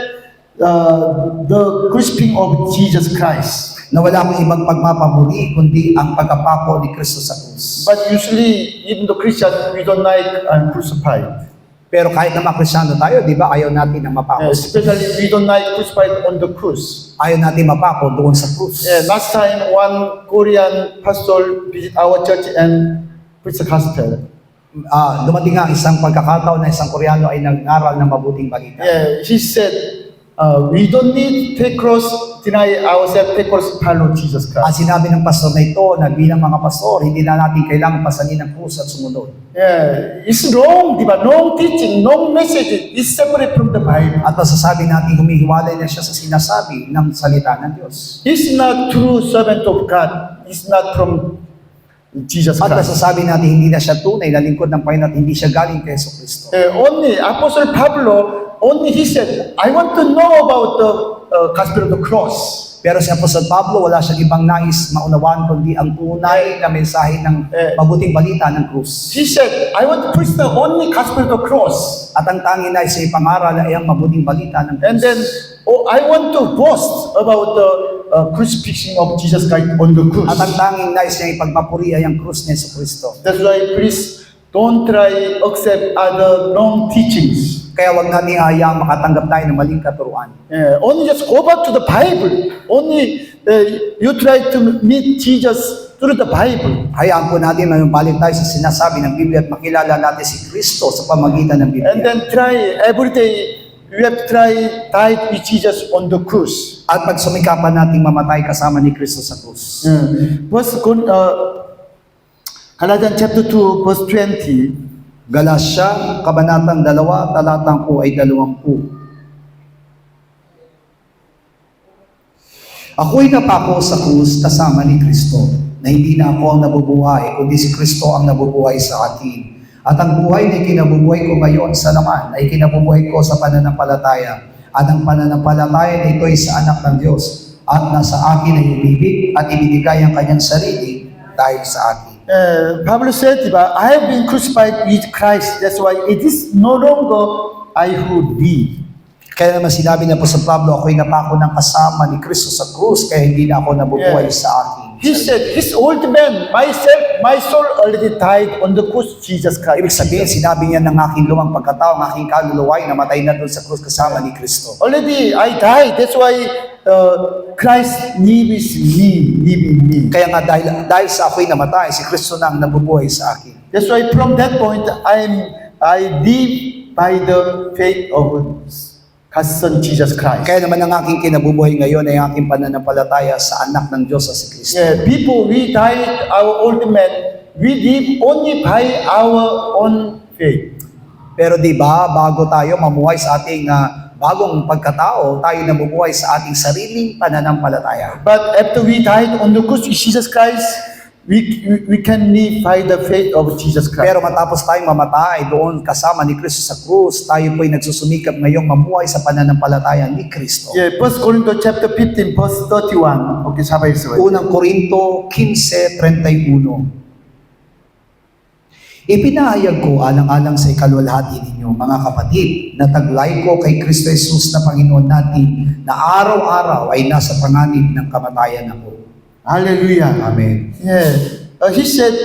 the crucifying of Jesus Christ. Na wala akong ibang pagmapamuri kundi ang pagkapako ni Kristo sa krus. But usually, even the Christian, we don't like crucified. Pero kahit na mga Kristyano tayo, di ba, ayaw natin na mapako. Especially, we don't like crucified on the cross. Ayaw natin mapako doon sa krus. Last time, one Korean pastor visit our church and preach the gospel. Dumating nga isang pagkakataon na isang Koreano ay nag-aral ng mabuting balita. He said, we don't need to take cross deny ourselves, take us, follow Jesus At Christ. sinabi ng pastor na ito na bilang mga pastor, hindi na natin kailangang pasanin ang krus at sumunod. Yeah, it's wrong, di ba? Wrong teaching, wrong message. It's separate from the Bible. At masasabi natin humihiwalay na siya sa sinasabi ng salita ng Diyos. He's not true servant of God. He's not from Jesus At Christ. masasabi natin hindi na siya tunay na lingkod ng Panginoon at hindi siya galing kay Jesucristo. Only Apostle Pablo, only he said, I want to know about the gospel of the cross. Pero si Apostol Pablo, wala siyang ibang nais maunawaan kundi ang tunay na mensahe ng mabuting balita ng krus. He said, I want to preach the only gospel of the cross. At ang tanging nais sa ipangaral ay ang mabuting balita ng And krus. then, I want to boast about the crucifixion of Jesus Christ on the cross. At ang tanging nais niya ipagpapuri ay ang krus ni Jesucristo. That's why please don't try accept other wrong teachings. Kaya wag natin hayaang makatanggap tayo ng maling katuruan. Only just go back to the Bible. Only you try to meet Jesus through the Bible. Hayaan po natin na balik tayo sa sinasabi ng Biblia at makilala natin si Kristo sa pamagitan ng And Biblia. then try every day. You have to try die with Jesus on the cross. At pagsumikapan nating mamatay kasama ni Kristo sa krus. Galatians chapter 2 verse 20. Galasya, Kabanatang 2, talatang po ay 20. Ako'y napako sa krus kasama ni Kristo, na hindi na ako ang nabubuhay, kundi si Kristo ang nabubuhay sa akin. At ang buhay na kinabubuhay ko ngayon sa laman ay kinabubuhay ko sa pananampalataya. At ang pananampalataya na ito ay sa anak ng Diyos. At nasa akin ay umibig at ibinigay ang kanyang sarili dahil sa akin. Pablo said, I have been crucified with Christ. That's why it is no longer I who live. Kaya naman sinabi na po sa Pablo, ako'y napako ng kasama ni Kristo sa krus, kaya hindi na ako nabubuhay sa akin. He said, his old man, myself, my soul already died on the cross, Jesus Christ. Ibig sabihin, sinabi niya ng aking lumang pagkatao, ang aking kaluluwa ay namatay na doon sa krus kasama ni Kristo. Already I died. That's why Christ lives me, live in me. Kaya nga dahil sa ako'y namatay, si Kristo na ang nabubuhay sa akin. That's why from that point, I live by the faith of God's Son, Jesus Christ. Kaya naman ang aking kinabubuhay ngayon ay aking pananampalataya sa anak ng Diyos sa si Kristo. Yeah, before we died, our old man, we live only by our own faith. Pero di ba, bago tayo mamuhay sa ating bagong pagkatao, tayo nabubuhay sa ating sariling pananampalataya. But after we died on the cross of Jesus Christ, we can live by the faith of Jesus Christ. Pero matapos tayong mamatay doon kasama ni Kristo sa krus, tayo po'y nagsusumikap ngayong mamuhay sa pananampalataya ni Kristo. Yeah, 1 Corinthians chapter 15, verse 31. Okay, sabay sabay. Unang Korinto 15:31. Ipinahayag ko alang-alang sa ikaluwalhati ninyo, mga kapatid, na taglay ko kay Kristo Jesus na Panginoon natin, na araw-araw ay nasa panganib ng kamatayan ako. Hallelujah. Amen. Yeah. He said,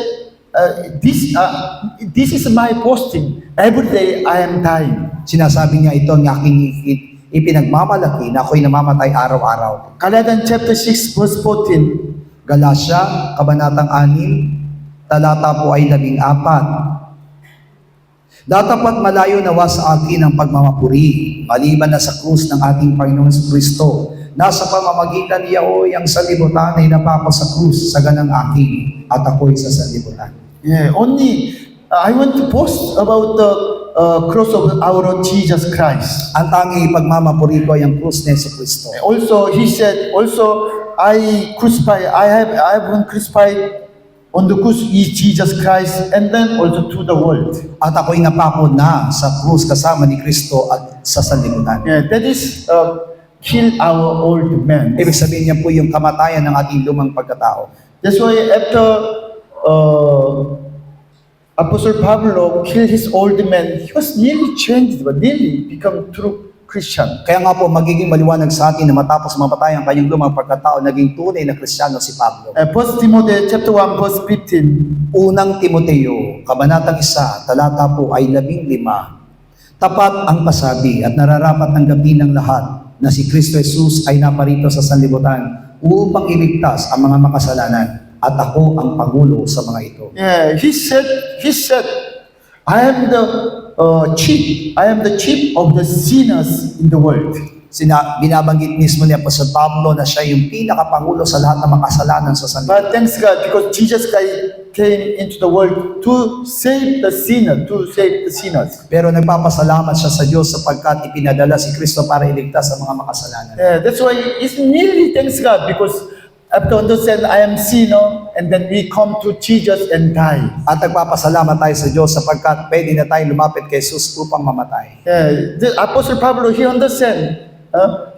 this is my posting. Every day I am dying. Sinasabi niya ito ang aking ipinagmamalaki na ako'y namamatay araw-araw. Galatians chapter 6, verse 14. Galasya, Kabanatang 6, talata po ay 14. Datapat malayo nawa sa akin ang pagmamapuri, maliban na sa krus ng ating Panginoong Kristo. Nasa pamamagitan niya o ang sanlibutan ay napako sa krus sa ganang akin at ako'y sa sanlibutan. Yeah, only I want to post about the cross of our Lord Jesus Christ. Ang tanging ipagmamapuri ko ay ang krus ni Kristo. Also, he said, I have been crucified on the cross is Jesus Christ, and then also to the world. At ako'y napako na sa krus kasama ni Kristo at sa sanlibutan. Yeah, that is kill our old man. Ibig sabihin niya po yung kamatayan ng ating lumang pagkatao. That's why after Apostle Pablo killed his old man, he was nearly changed, but nearly become true Christian. Kaya nga po, magiging maliwanag sa atin na matapos mamatay ang kanyang lumang pagkatao, naging tunay na Kristiyano si Pablo. 1 Timothy chapter 1 verse 15. Unang Timoteo, Kabanatang 1, talata po ay 15. Tapat ang pasabi at nararapat ng gabi ng lahat na si Kristo Jesus ay naparito sa sanlibutan upang iligtas ang mga makasalanan at ako ang pangulo sa mga ito. Yeah, he said, I am the chief of the sinners in the world. binabanggit mismo ni Apostol Pablo na siya yung pinakapangulo sa lahat ng makasalanan sa sanlibutan. But thanks God, because Jesus Christ came into the world to save the sinner, to save the sinners. Pero nagpapasalamat siya sa Diyos sapagkat ipinadala si Kristo para iligtas sa mga makasalanan. That's why it's really thanks God, because I have to understand I am sinner, and then we come to Jesus and die. At nagpapasalamat tayo sa Diyos sapagkat pwede na tayong lumapit kay Jesus upang mamatay. The Apostle Pablo, he understand.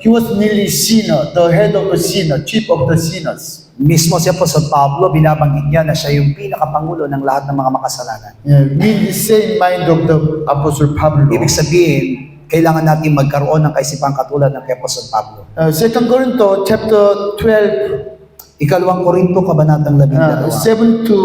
He was nearly sinner, the head of the sinner, chief of the sinners. Mismo si Apostol Pablo, binabanggit niya na siya yung pinakapangulo ng lahat ng mga makasalanan. With the same mind of the Apostle Pablo. Ibig sabihin, kailangan natin magkaroon ng kaisipang katulad ng kay Apostol Pablo. 2 Corinto chapter 12, Ikalawang Korinto, Kabanatang 12. 7 to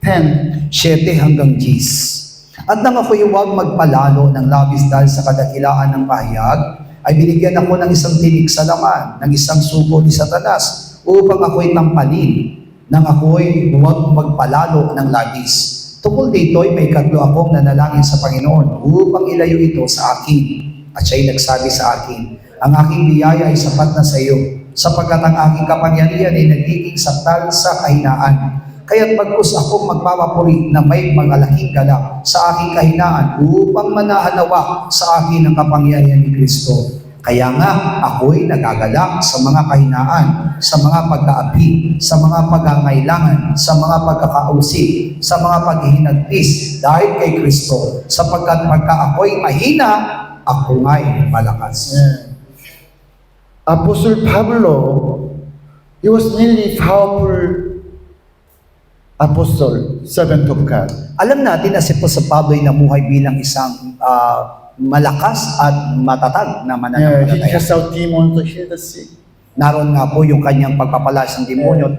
10. 7 hanggang 10. At nang ako'y huwag magpalalo ng labis dahil sa kadakilaan ng pahayag, ay binigyan ako ng isang tinik sa laman, ng isang suko ni Satanas, upang ako'y tampalin, nang ako'y huwag magpalalo ng labis. Tungkol dito ay may katlo akong nanalangin sa Panginoon upang ilayo ito sa akin. At siya'y nagsabi sa akin, ang aking biyaya ay sapat na sa iyo, sapagkat ang aking kapangyarihan ay nagiging sakdal sa kahinaan. Kaya't bagkus akong magpapapuri na may magalaking galak sa aking kahinaan upang manahanawa sa akin ang kapangyarihan ni Kristo. Kaya nga ako'y nagagalak sa mga kahinaan, sa mga pagkaapi, sa mga pagkangailangan, sa mga pagkakausip, sa mga paghihinagpis dahil kay Kristo. Sapagkat pagka ako'y mahina, ako nga'y malakas. Apostle Pablo, he was nearly powerful apostle, servant of God. Alam natin na si Apostol Pablo ay namuhay bilang isang malakas at matatag na He mananampalataya. cast out demons to heal the sick. Naroon nga po yung kanyang pagpapalas ng demonyo at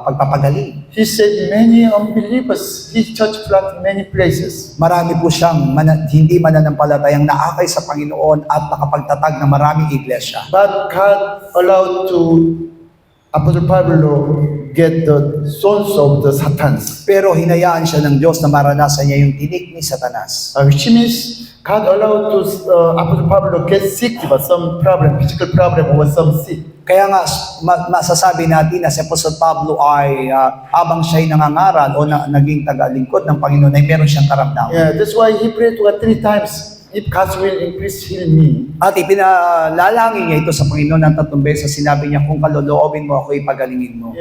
pagpapagaling. He saved many unbelievers. His church planted many places. Marami po siyang hindi mananampalatayang naakay sa Panginoon at nakapagtatag ng maraming iglesia. But God allowed to Apostle Pablo get the sons of the Satans. Pero hinayaan siya ng Diyos na maranasan niya yung tinik ni Satanas. Which means God allowed to Apostle Pablo get sick with some problem, physical problem or some sick. Kaya nga masasabi natin na si Apostol Pablo ay habang siya'y nangangaral o naging tagalingkod ng Panginoon ay meron siyang karamdaman. That's why he prayed to God 3 times. If God's will increase, heal me. At ipinalalangin niya ito sa Panginoon ng 3 beses. Sinabi niya, kung kaloloobin mo ako, ipagalingin mo.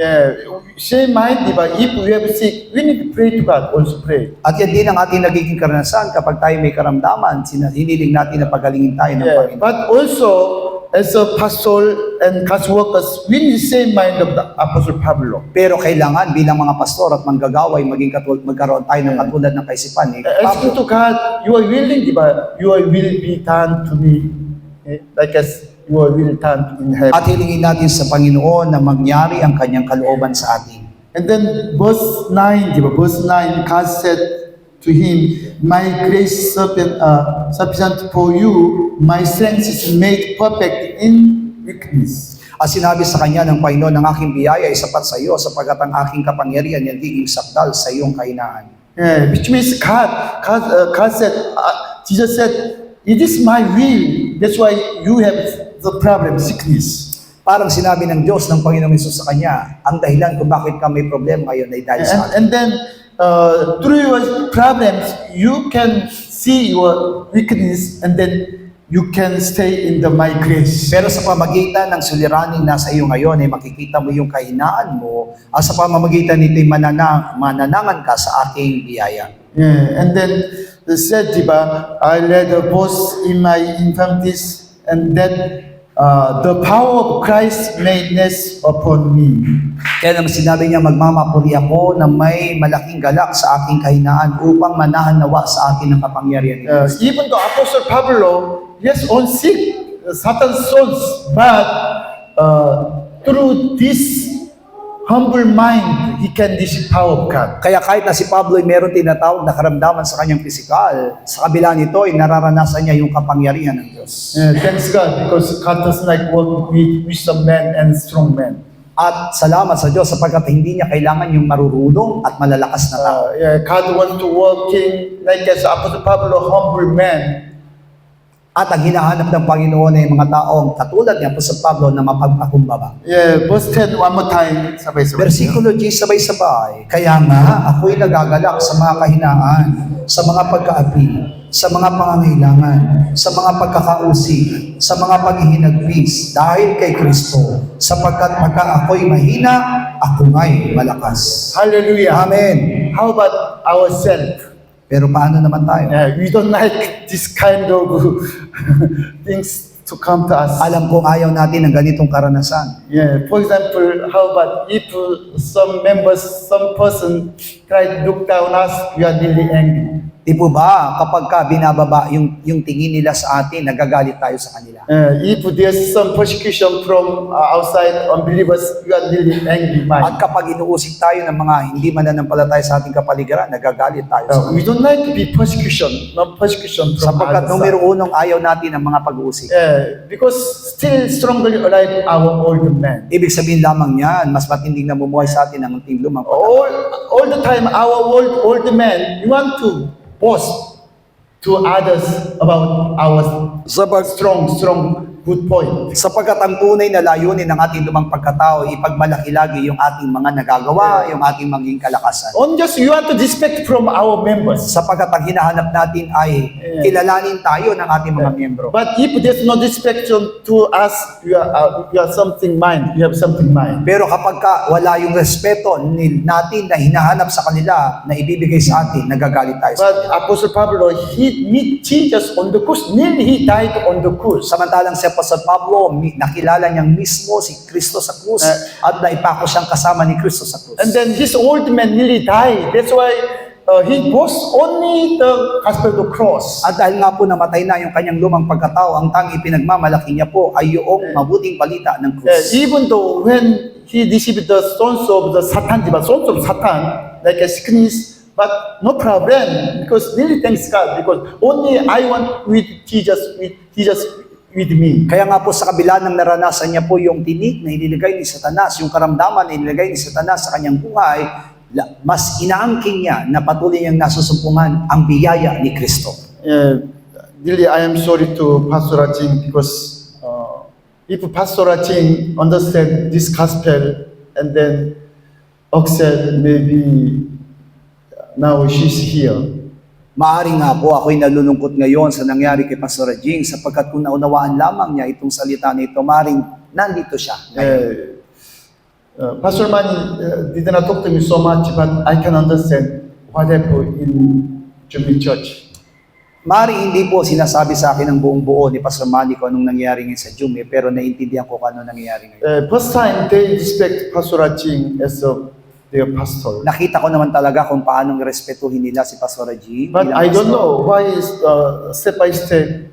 Same mind, diba? If we have sick, we need to pray to God, also pray. At yan din ang ating nagiging karanasan kapag tayo may karamdaman, hiniling natin na pagalingin tayo ng Panginoon. But also, as a pastor and God's workers, we need the same mind of the Apostle Pablo. Pero kailangan bilang mga pastor at manggagaway, magkaroon tayo ng katulad ng kaisipan ni Asking to Pablo. God, your willing, diba? Your will be done to me, like as your will done in heaven. At hilingin natin sa Panginoon na mangyari ang kanyang kalooban sa atin. And then verse 9, diba? Verse 9, God said to him, my grace is sufficient for you, my strength is made perfect in weakness. At sinabi sa kanya ng Panginoon, ang aking biyaya ay sapat sa iyo sapagkat ang aking kapangyarihan ay nagiging sakdal sa iyong kahinaan. Which means God said, Jesus said, it is my will. That's why you have the problem, sickness. Parang sinabi ng Diyos ng Panginoong Hesus sa kanya, ang dahilan kung bakit ka may problema ngayon ay dahil sa akin. And then, through your problems, you can see your weakness and then you can stay in my grace. Pero sa pamagitan ng suliraning nasa iyo ngayon ay makikita mo yung kahinaan mo at sa pamamagitan nito'y mananangan ka sa aking biyaya. And then they said, diba, I led a boast in my infirmities and that the power of Christ made rest upon me. Kaya naman sinabi niya, magmamapuri ako na may malaking galak sa aking kahinaan upang manahan nawa sa akin ang kapangyarihan ni Kristo. Even the Apostle Pablo, yes, on sick, Satan's sons, but through this humble mind, he can receive power of God. Kaya kahit na si Pablo ay meron tinatawag na karamdaman sa kanyang pisikal, sa kabila nito ay nararanasan niya yung kapangyarihan ng Diyos. Thanks God, because God doesn't like work with some men and strong men. At salamat sa Diyos sapagkat hindi niya kailangan yung marurunong at malalakas na tao. God wants to work in, like as Apostle Pablo, humble man. At ang hinahanap ng Panginoon ay mga taong katulad ni Apostol Pablo na mapagpakumbaba. Yeah, verse 10 one more time. Sabay-sabay. Versikulo G, sabay-sabay. Kaya nga, ako'y nagagalak sa mga kahinaan, sa mga pagkaapi, sa mga pangangailangan, sa mga pagkakausig, sa mga paghihinagpis, dahil kay Kristo, sapagkat pagka ako'y mahina, ako nga'y malakas. Hallelujah. Amen. How about ourselves? Pero paano naman tayo? Yeah, we don't like this kind of things to come to us. Alam kong ayaw natin ng ganitong karanasan. Yeah, for example, how about if some members, some person try to look down us, we are really angry. Di po ba, kapag ka binababa yung tingin nila sa atin, nagagalit tayo sa kanila. If there's some persecution from outside unbelievers, we are really angry. At kapag inuusig tayo ng mga hindi mananampalataya sa ating kapaligiran, nagagalit tayo sa We don't like to be persecution, not persecution from sapagkat outside. numero unong ayaw natin ng mga pag-uusig. Because still strongly alive our old man. Ibig sabihin lamang yan, mas matinding namumuhay sa atin ang ating lumang pagkatao. All the time, our old man, we want to boast to others about our strong good point. Sapagkat ang tunay na layunin ng ating lumang pagkatao, ipagmalaki lagi yung ating mga nagagawa, yung ating maging kalakasan. On just you want to respect from our members. Sapagkat ang hinahanap natin ay kilalanin tayo ng ating mga miyembro. But if there's no respect to us, you are something mind. You have something mind. Pero kapag ka wala yung respeto natin na hinahanap sa kanila, na ibibigay sa atin, nagagalit tayo. But Apostle Pablo, he meet Jesus on the cross. Nearly he died on the cross. Samantalang si Apostol Pablo, nakilala niyang mismo si Kristo sa krus at naipako siyang kasama ni Kristo sa krus. And then his old man nearly died. That's why he boasts only the gospel of the cross. At dahil nga po namatay na yung kanyang lumang pagkatao, ang tanging pinagmamalaki niya po ay yung mabuting balita ng krus. Even though when he received the sons of the Satan, like a sickness, but no problem, because really thanks God, because only I want with Jesus with me. Kaya nga po sa kabila ng naranasan niya po yung tinik na inilagay ni Satanas, yung karamdaman na inilagay ni Satanas sa kanyang buhay, mas inaangkin niya na patuloy niyang nasusumpungan ang biyaya ni Kristo. Really, I am sorry to Pastor Ajing because if Pastor Ajing understand this gospel and then Oxel maybe now she's here. Maari nga po ako'y nalulungkot ngayon sa nangyari kay Pastor Jing sapagkat kung naunawaan lamang niya itong salita nito, maaaring nandito siya. Pastor Manny did not talk to me so much, but I can understand what happened in Jumbi Church. Maaaring hindi po sinasabi sa akin ng buong buo ni Pastor Manny kung anong nangyari ngayon sa Jumbi, pero naintindihan ko kung anong nangyari ngayon. First time they respect Pastor Ajing as their pastor. Nakita ko naman talaga kung paanong respetuhin nila si Pastor Jing. But I don't know why step by step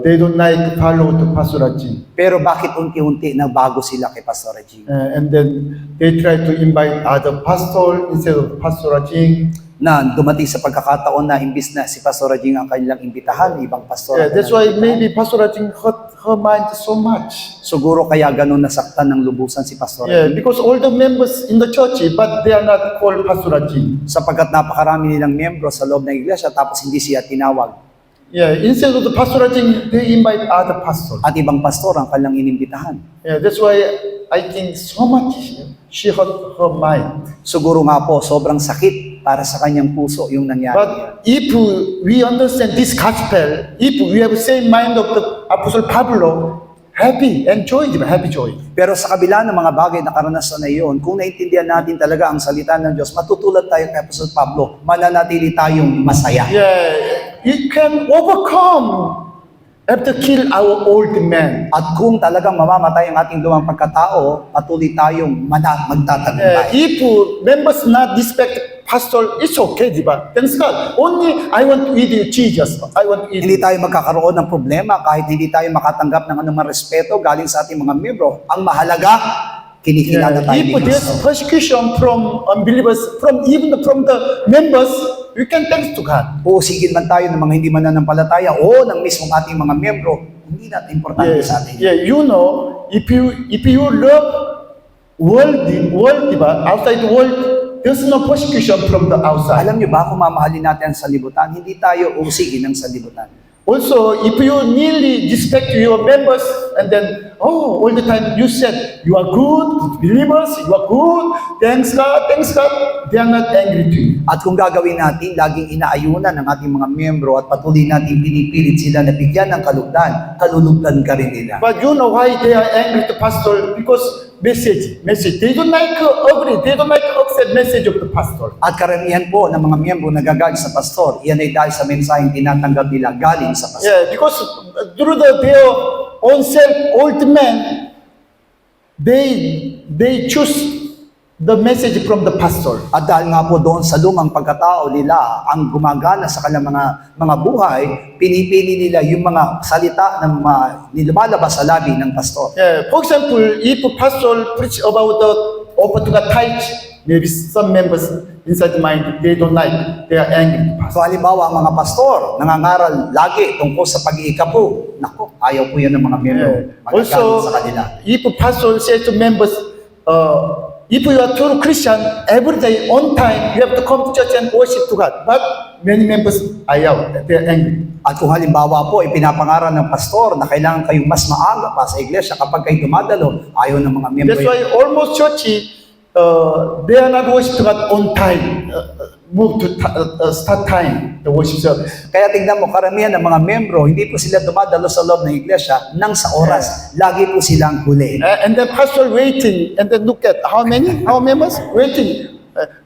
they don't like follow to Pastor Ajing. Pero bakit unti-unti na bago sila kay Pastor Jing? And then they try to invite other pastor instead of Pastor Ajing. Na dumating sa pagkakataon na imbis na si Pastor Jing ang kanilang imbitahan, ibang pastor. That's why maybe Pastor Ajing hurt her mind so much. Siguro kaya ganun nasaktan ng lubusan si Pastor Jing. Because all the members in the church, but they are not called Pastor Ajing. Sapagkat napakarami nilang miyembro sa loob ng iglesia tapos hindi siya tinawag. Instead of the Pastor Ajing, they invite other pastors. At ibang pastor ang kanilang inimbitahan. That's why I think so much she hurt her mind. Siguro nga po, sobrang sakit para sa kanyang puso yung nangyari. But if we understand this gospel, if we have the same mind of the Apostle Pablo, happy joy. Pero sa kabila ng mga bagay na karanasan na iyon, kung naintindihan natin talaga ang salita ng Diyos, matutulad tayo kay Apostol Pablo, mananatili tayong masaya. We can overcome. Have to kill our old man. At kung talagang mamamatay ang ating lumang pagkatao, patuloy tayong magtatagumpay. If members not respect pastor, it's okay, di ba? Thanks God. Only I want to eat Jesus. I want to eat. Hindi tayo magkakaroon ng problema kahit hindi tayo makatanggap ng anumang respeto galing sa ating mga miyembro. Ang mahalaga, kinikilala tayo ni If there's Kristo. persecution from unbelievers, from the members, we can thanks to God. Puusigin man tayo ng mga hindi mananampalataya o ng mismong ating mga miyembro, hindi natin importante sa atin. You know, if you love world, diba? Outside the world, there's no persecution from the outside. Alam niyo ba kung mamahalin natin ang sanlibutan, hindi tayo uusigin ng sanlibutan. Also, if you really respect your members, and then, all the time you said, you are good believers, you are good, thanks God, they are not angry to you. At kung gagawin natin, laging inaayunan ng ating mga miyembro at patuloy natin pinipilit sila na bigyan ng kalulugdan ka rin nila. But you know why they are angry to pastor? Because message. They don't like agree, they don't like accept message of the pastor. At karamihan po ng mga miyembro na gagaling sa pastor, iyan ay dahil sa mensaheng tinatanggap nila galing sa pastor. Yeah, because through their own self, old men, they choose the message from the pastor. At dahil nga po doon sa lumang pagkatao nila ang gumagana sa kanilang mga buhay, pinipili nila yung mga salita na nilumalabas sa labi ng pastor. Yeah, for example, if a pastor preach about the open to the tithe, maybe some members inside the mind, they don't like, they are angry. So halimbawa, ang mga pastor nangangaral lagi tungkol sa pag-iikapo. Nako, ayaw po yan ng mga miyembro. Magagalit Also, sa kanila. if a pastor says to members, if you are true Christian, every day on time, you have to come to church and worship to God. But many members are out, they are angry. At kung halimbawa po, ipinapangaral ng pastor na kailangan kayong mas maaga pa sa iglesia kapag kayo dumadalo, ayaw ng mga miyembro. That's why almost church, they are not worship to God on time, move to start time, the worship service. Kaya tingnan mo, karamihan ng mga miyembro, hindi po sila dumadalo sa loob ng iglesia nang sa oras. Lagi po silang huli. And then pastor waiting, and then look at how many members waiting.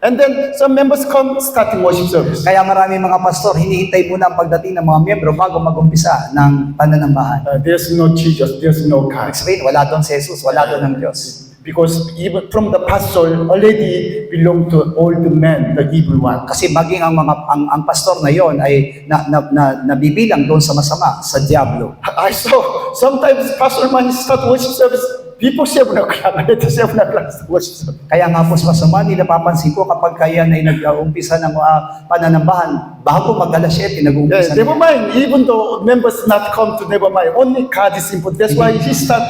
And then some members come starting worship service. Kaya marami mga pastor, hinihintay muna ang pagdating ng mga miyembro bago mag-umpisa ng pananambahan. There's no Jesus, there's no God. Explain, wala doon si Jesus, wala doon ang Diyos. Because even from the pastor already belong to all the men, the evil one. Kasi maging ang pastor na yon ay nabibilang doon sa masama, sa diablo. I saw sometimes pastor man start worship service before 7 o'clock, later 7 o'clock worship service. Kaya nga po sa masama, napapansin ko kapag kaya na nag-uumpisa ng pananambahan, bago mag-alas 7, nag-uumpisa Yeah, never mind, even though members not come to never mind, only God is important. That's why he start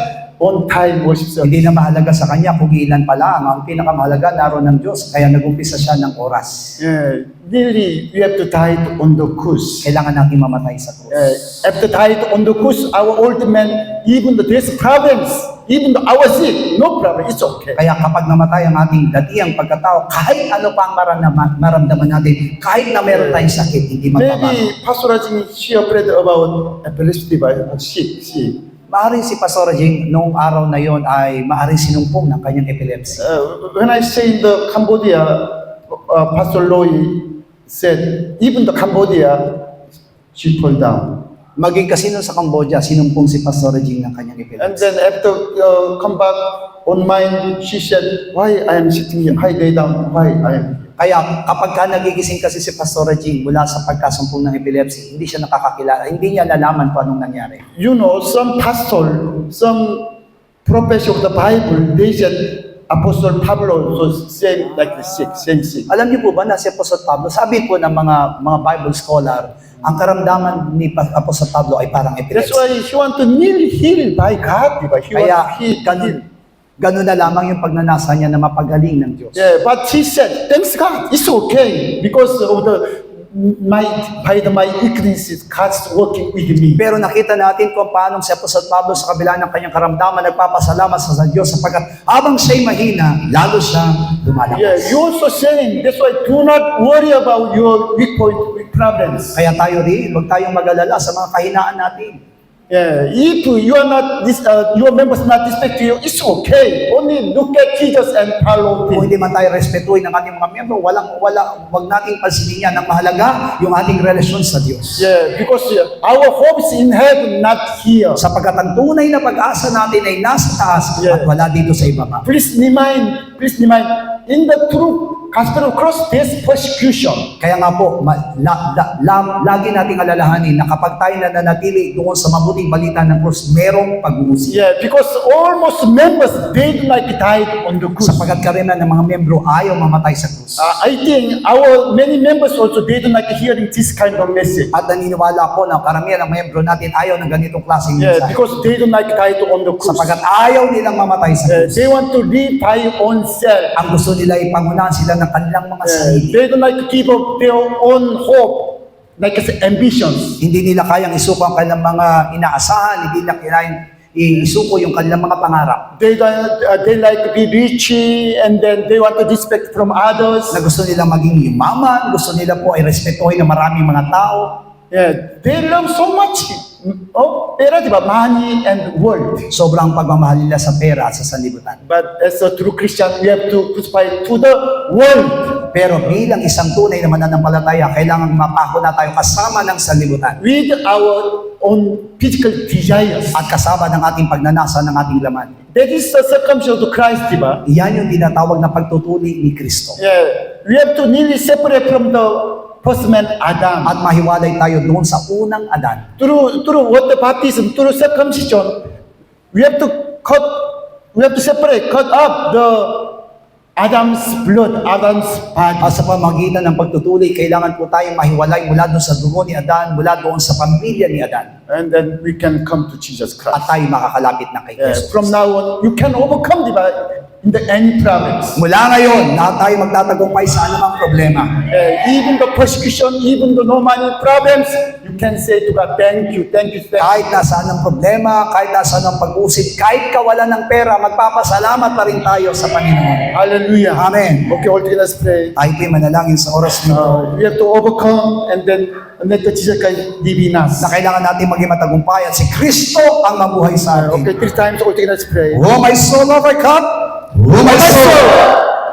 on time worship service. Hindi na mahalaga sa kanya kung ilan pa lang. Ang pinakamahalaga, naroon ng Diyos. Kaya nag-umpisa siya ng oras. Yeah, really, we have to die on the cross. Kailangan natin mamatay sa krus. After died on the cross, our old men, even though there's problems, even though our sin, no problem, it's okay. Kaya kapag namatay ang ating datiang pagkatao, kahit ano pa ang maramdaman natin, kahit na meron tayong sakit, hindi magbabago. Maybe Pastor Rajin share about epilepsy by sick. Maaaring si Pastor Jing, noong araw na yon ay maaaring sinumpong ng kanyang epilepsy. When I say in the Cambodia, Pastor Loy said, even the Cambodia, she fall down. Maging kasi noon sa Cambodia, sinumpong si Pastor Jing ng kanyang And epilepsy. then after come back on mine, she said, why I am sitting here, I lay down, why I am here. Kaya kapag ka nagigising kasi si Pastor Jing mula sa pagkasumpong ng epilepsy, hindi siya nakakakilala, hindi niya nalaman kung anong nangyari. You know, some pastor, some professor of the Bible, they said, Apostle Pablo was same like the sick, same sick. Alam niyo po ba na si Apostol Pablo, sabi po ng mga Bible scholar, ang karamdaman ni Apostol Pablo ay parang That's epilepsy. why he want to nearly heal by God. He Kaya want to heal. ganun na lamang yung pagnanasa niya na mapagaling ng Diyos. Yeah, but he said, thanks God, it's okay because of my weaknesses, God's working with me. Pero nakita natin kung paano si Apostol Pablo sa kabila ng kanyang karamdaman nagpapasalamat sa Diyos sapagkat habang siya'y mahina, lalo siyang Yeah, lumalakas. you also saying, that's why do not worry about your weak point, weak problems. Kaya tayo rin, huwag tayong mag-alala sa mga kahinaan natin. Yeah, if you are not your members not respect you, it's okay. Only look at Jesus and follow Kung him. hindi man tayo respetuhin ng ating mga miyembro, huwag nating pansinin yan. Ang mahalaga, yung ating relasyon sa Diyos. Yeah, because our hope is in heaven, not here. Sapagkat ang tunay na pag-asa natin ay nasa taas at wala dito sa ibaba. Please remind, in the true gospel of cross, there's persecution. Kaya nga po, lagi nating alalahanin na kapag tayo nananatili doon sa mabuting balita ng krus, merong pag-uusig. Yeah, because almost members, they do like died on the cross. Sapagkat karamihan ng mga miyembro ayaw mamatay sa krus. I think our many members also, they don't like hearing this kind of message. At naniniwala ako na karamihan ng miyembro natin ayaw ng ganitong klaseng Yeah, mensahe. because they don't like died on the cross. Sapagkat ayaw nilang mamatay sa krus. They want to live by own self. Ang gusto nila ay pangunahan sila ng kanilang mga sarili. They don't like to give up their own hope, like I said, ambitions. Hindi nila kayang isuko ang kanilang mga inaasahan, hindi nila kailangan isuko yung kanilang mga pangarap. They like to be rich, and then they want to respect from others. Na gusto nila maging yumaman, gusto nila po ay respetuhin ng maraming mga tao. Yeah, they love so much. Oh, pera, diba? Money and world. Sobrang pagmamahal nila sa pera at sa sanlibutan. But as a true Christian, we have to crucify to the world. Pero bilang isang tunay na mananampalataya, kailangan mapako na tayo kasama ng sanlibutan With our own physical desires. at kasama ng ating pagnanasa ng ating laman. That is the circumcision of Christ, diba? Iyan yung tinatawag na pagtutuli ni Kristo. Yeah, we have to nearly separate from the first man Adam. At mahiwalay tayo doon sa unang Adan. Through what the baptism, through circumcision, we have to separate, cut up the Adam's blood, Adam's body. At sa pamagitan ng pagtutuli, kailangan po tayong mahiwalay mula doon sa dugo ni Adan, mula doon sa pamilya ni Adan. And then we can come to Jesus At Christ. tayo makakalapit na kay Yeah, Jesus. from now on, you can overcome any problems. Mula ngayon, lahat tayo magtatagumpay sa anumang problema. Even the persecution, even the no money problems, you can say to God, thank you, thank you, thank you. Kahit nasa anong problema, kahit nasa anong pag-usip, kahit kawalan ng pera, magpapasalamat pa rin tayo sa Panginoon. Hallelujah. Amen. Okay, all together let's pray. Tayo po'y manalangin sa oras nito We have to overcome and then let the Jesus Christ live in us. na kailangan natin maging matagumpay at si Kristo ang mabuhay sa atin. Okay, 3 times all together let's pray. Oh, my soul, overcome. Oh, my soul,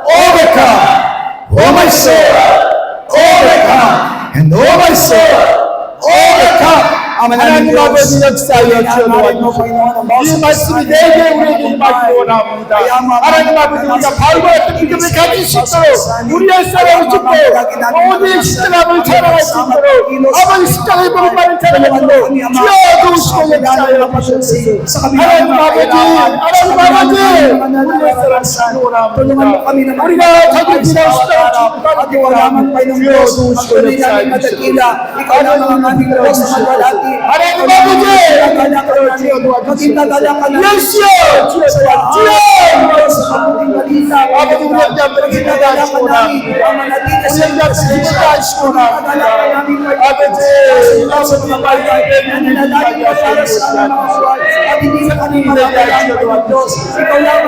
overcome. Oh, my soul, overcome. And oh, my soul, overcome. Amen. 하나님 아버지 역사하여 주옵소서. 이 말씀이 내게 우리에게 임하기 원합니다. 하나님 아버지 우리가 바울과 같은 믿음을 가질 수 있도록 우리의 사랑을 죽고 모든 십자가를 자랑할 수 있도록 아버지 십자가의 보름만을 자랑할 수 있도록 주여 도우시고 역사하여 주옵소서. 하나님 아버지 우리의 사랑을 주시기 원합니다. 우리가 자기 지난 십자가를 죽고 가기 원합니다. 주여 도우시고 역사하여 주옵소서. 하나님 아버지 예수여 주여 아버지 우리 앞에 기도하시고 나옵니다. 우리 앞에 기도하시고 나옵니다. 아버지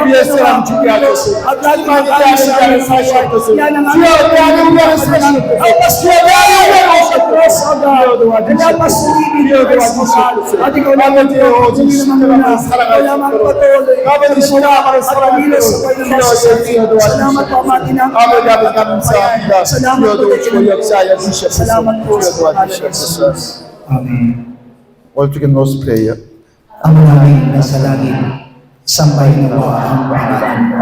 우리의 사랑 주게 하소서. 하나님의 나라를 사시할 것을 주여 내 안에 우리를 사시옵소서. 주여 내 안에 우리를 사시옵소서. 주여 도와주시옵소서. 아버지 오직 십자가를 사랑할 수 있도록 아버지 십자가를 사랑할 수 있도록 주여 도와주시옵소서. 아버지 감사합니다. 주여 도우시고 역사하여 주시옵소서. 주여 도와주시옵소서. Amen. All together let's pray. Ang namin nasa langit, sambahin nawa ang pangalan mo.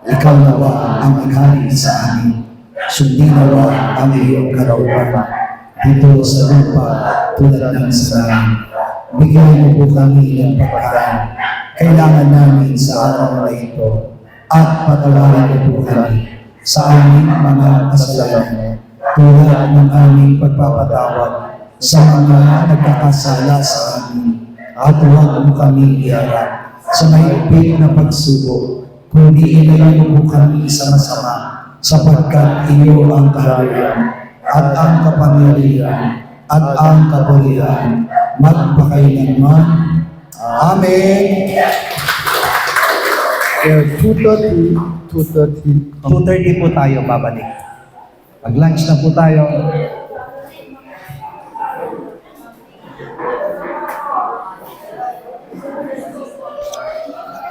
Ikaw nawa ang maghari sa amin. Sundin nawa ang iyong kalooban. Dito sa lupa tulad ng sa langit. Bigyan mo po kami ng pagkain. Kailangan namin sa araw na ito. At patawarin mo po kami sa aming mga kasalanan. Tulad ng aming pagpapatawad sa mga nagkakasala sa amin. At huwag mo kami iharap sa mahigpit na pagsubok, kundi ilayo mo kami sa masama, sapagkat iyo ang kaharian, at ang kapangyarihan, at ang kapurihan, magpakailanman. Amen. 2:30. 2:30 po tayo babalik. Pag lunch na po tayo,